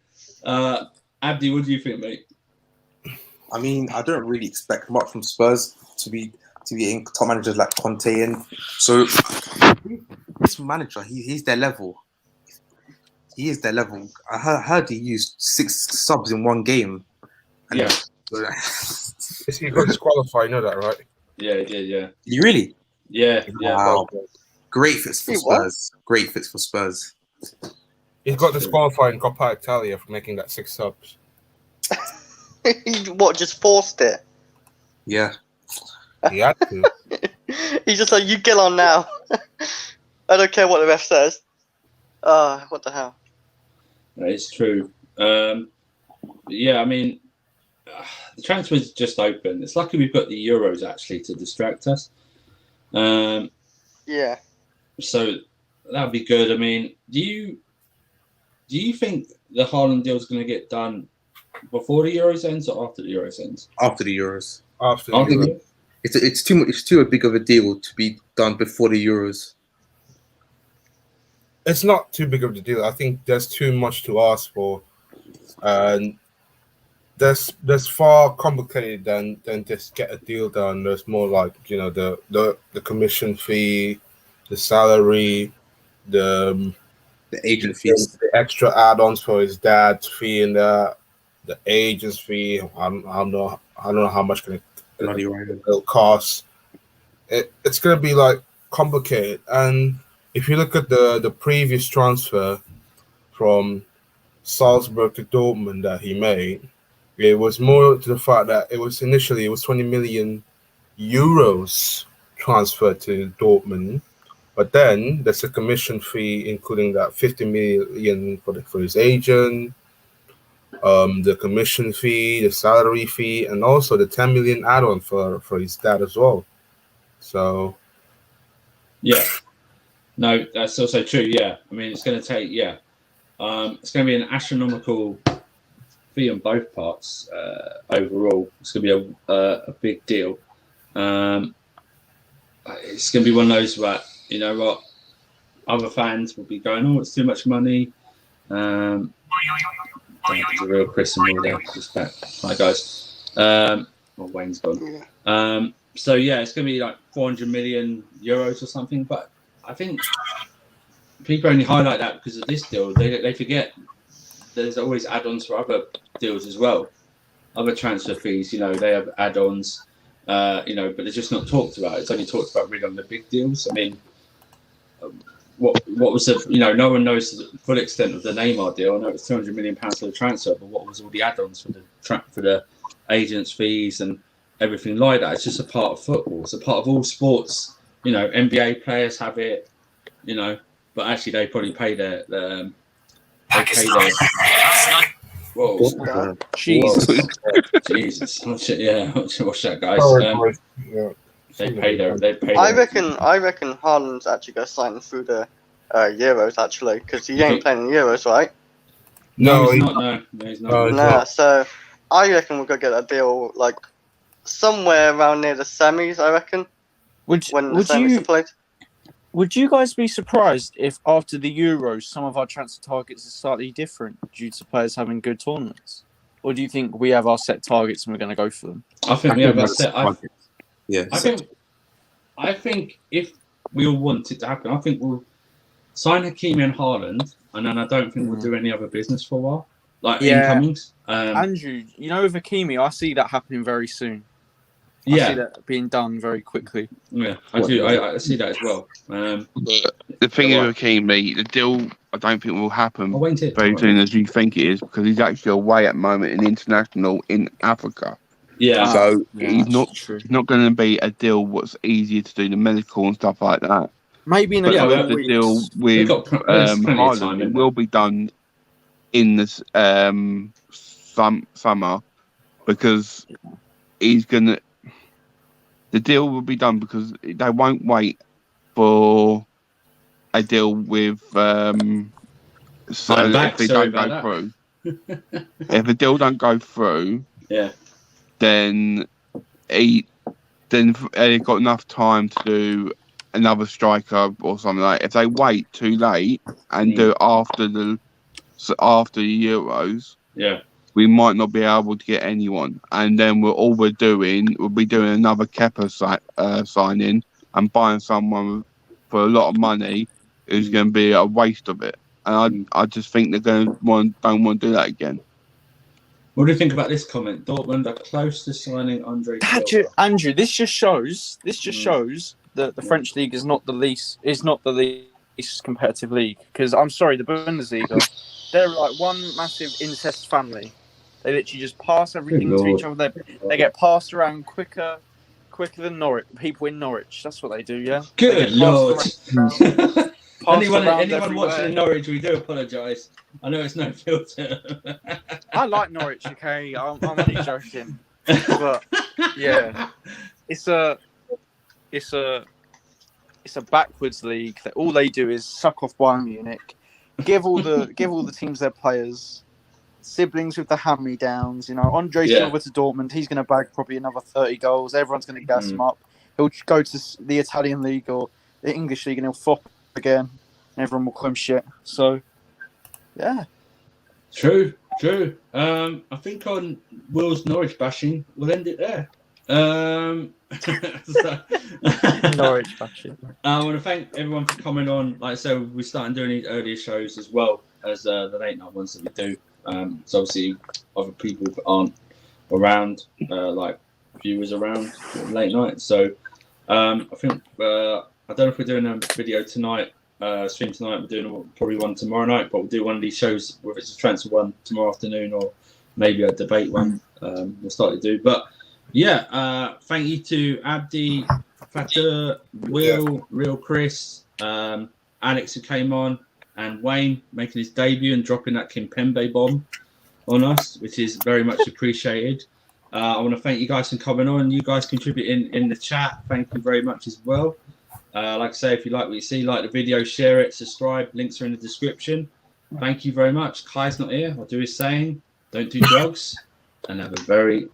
Abdi, what do you think, mate?
I mean, I don't really expect much from Spurs to be in top managers like Conte in. So this manager, he's their level. He is their level. I heard he used 6 subs in one game. And
Yeah.
He got disqualified, you know that, right?
Yeah.
You really?
Yeah.
Wow. Great fits for
He what?
Spurs. Great fits for Spurs.
He's got disqualified in Coppa Italia for making that 6 subs.
What, just forced it?
Yeah.
He had to.
He's just like, you get on now. I don't care what the ref says. What the hell?
That is true. Yeah, I mean, the transfer's just open. It's lucky we've got the Euros actually to distract us.
Yeah.
So that'd be good. I mean, do you think the Haaland deal is going to get done before the Euros ends or after the Euros ends?
After the Euros.
After
After
the
the
It's too much. It's too big of a deal to be done before the Euros.
It's not too big of a deal. I think there's too much to ask for, and there's far complicated than just get a deal done. There's more like, you know, the commission fee, the salary, the
agent fees,
the extra add-ons for his dad's fee, and the agent's fee. I don't know how much it'll cost. It's gonna be like complicated. And if you look at the previous transfer from Salzburg to Dortmund that he made, it was more to the fact that it was 20 million euros transferred to Dortmund, but then there's a commission fee including that 50 million for his agent, the commission fee, the salary fee, and also the 10 million add-on for his dad as well. So
Yeah. No, that's also true. Yeah. I mean, it's going to take, it's going to be an astronomical fee on both parts overall. It's going to be a big deal. It's going to be one of those where, you know what, other fans will be going, oh, it's too much money. There's a real Chris and Will there. Just back. Hi, guys. Well, Wayne's gone. So, yeah, it's going to be like 400 million euros or something. But I think people only highlight that because of this deal. They forget there's always add-ons for other deals as well. Other transfer fees, they have add-ons, but they're just not talked about. It's only talked about really on the big deals. I mean, what was the, no one knows the full extent of the Neymar deal. I know it was £200 million for the transfer, but what was all the add-ons for the agents' fees and everything like that? It's just a part of football. It's a part of all sports. NBA players have it, but actually they probably pay their whoa.
Jesus.
Jesus. Watch that, guys. They pay their.
I reckon Haaland's actually going to sign through the Euros, actually, because he ain't playing in Euros, right?
No, he's not. No, he's not.
Nah, so I reckon we're going to get a deal, like, somewhere around near the semis, I reckon. When the semis are played.
Would you guys be surprised if after the Euros some of our transfer targets are slightly different due to players having good tournaments? Or do you think we have our set targets and we're going to go for them?
I think we have our set targets.
Yeah.
I think if we all want it to happen, I think we'll sign Hakimi and Haaland, and then I don't think we'll do any other business for a while. Like incomings.
Andrew, with Hakimi, I see that happening very soon. I see that being done very quickly.
Yeah, I do. I see that as well.
The thing with Hakimi, the deal, I don't think will happen very soon as you think it is, because he's actually away at the moment in international in Africa.
Yeah.
So he's not going to be a deal what's easier to do the medical and stuff like that.
Maybe in a couple of weeks.
The deal with Haaland, it will be done in this summer, because he's going to. The deal will be done because they won't wait for a deal with if they don't go through. If the deal don't go through, then they've got enough time to do another striker or something like that. If they wait too late and do it after the Euros, we might not be able to get anyone, and then we'll be doing another Kepa signing and buying someone for a lot of money who's going to be a waste of it. And I just think they're don't want to do that again.
What do you think about this comment? Dortmund are close to signing Andre.
Andrew, this just shows that the French league is not the least competitive league. Because I'm sorry, the Bundesliga, they're like one massive incest family. They literally just pass everything to each other. They get passed around quicker than Norwich. People in Norwich, that's what they do. Yeah.
Good Lord. Anyone watching in Norwich, we do apologise. I know it's no filter.
I like Norwich. Okay, I'm only joking. But yeah, it's a backwards league that all they do is suck off Bayern Munich, give all the teams their players. Siblings with the hand-me-downs, Andre Silva to Dortmund, he's going to bag probably another 30 goals. Everyone's going to gas him up. He'll go to the Italian league or the English league and he'll flop again, and everyone will call him shit. So, yeah.
True. I think on Will's Norwich bashing, we'll end it there.
Norwich bashing.
I want to thank everyone for coming on. Like I said, we're starting doing these earlier shows as well as the late night ones that we do. So obviously other people aren't around, like viewers around late night. So I think I don't know if we're doing a video tonight, stream tonight. We're doing probably one tomorrow night, but we'll do one of these shows, whether it's a transfer one tomorrow afternoon or maybe a debate one. We'll start to do. But yeah, thank you to Abdi, Fatur, Will, Real Chris, Alex who came on, and Wayne making his debut and dropping that Kimpembe bomb on us, which is very much appreciated. I want to thank you guys for coming on. You guys contributing in the chat. Thank you very much as well. Like I say, if you like what you see, like the video, share it, subscribe. Links are in the description. Thank you very much. Kai's not here. I'll do his saying. Don't do drugs. And have a very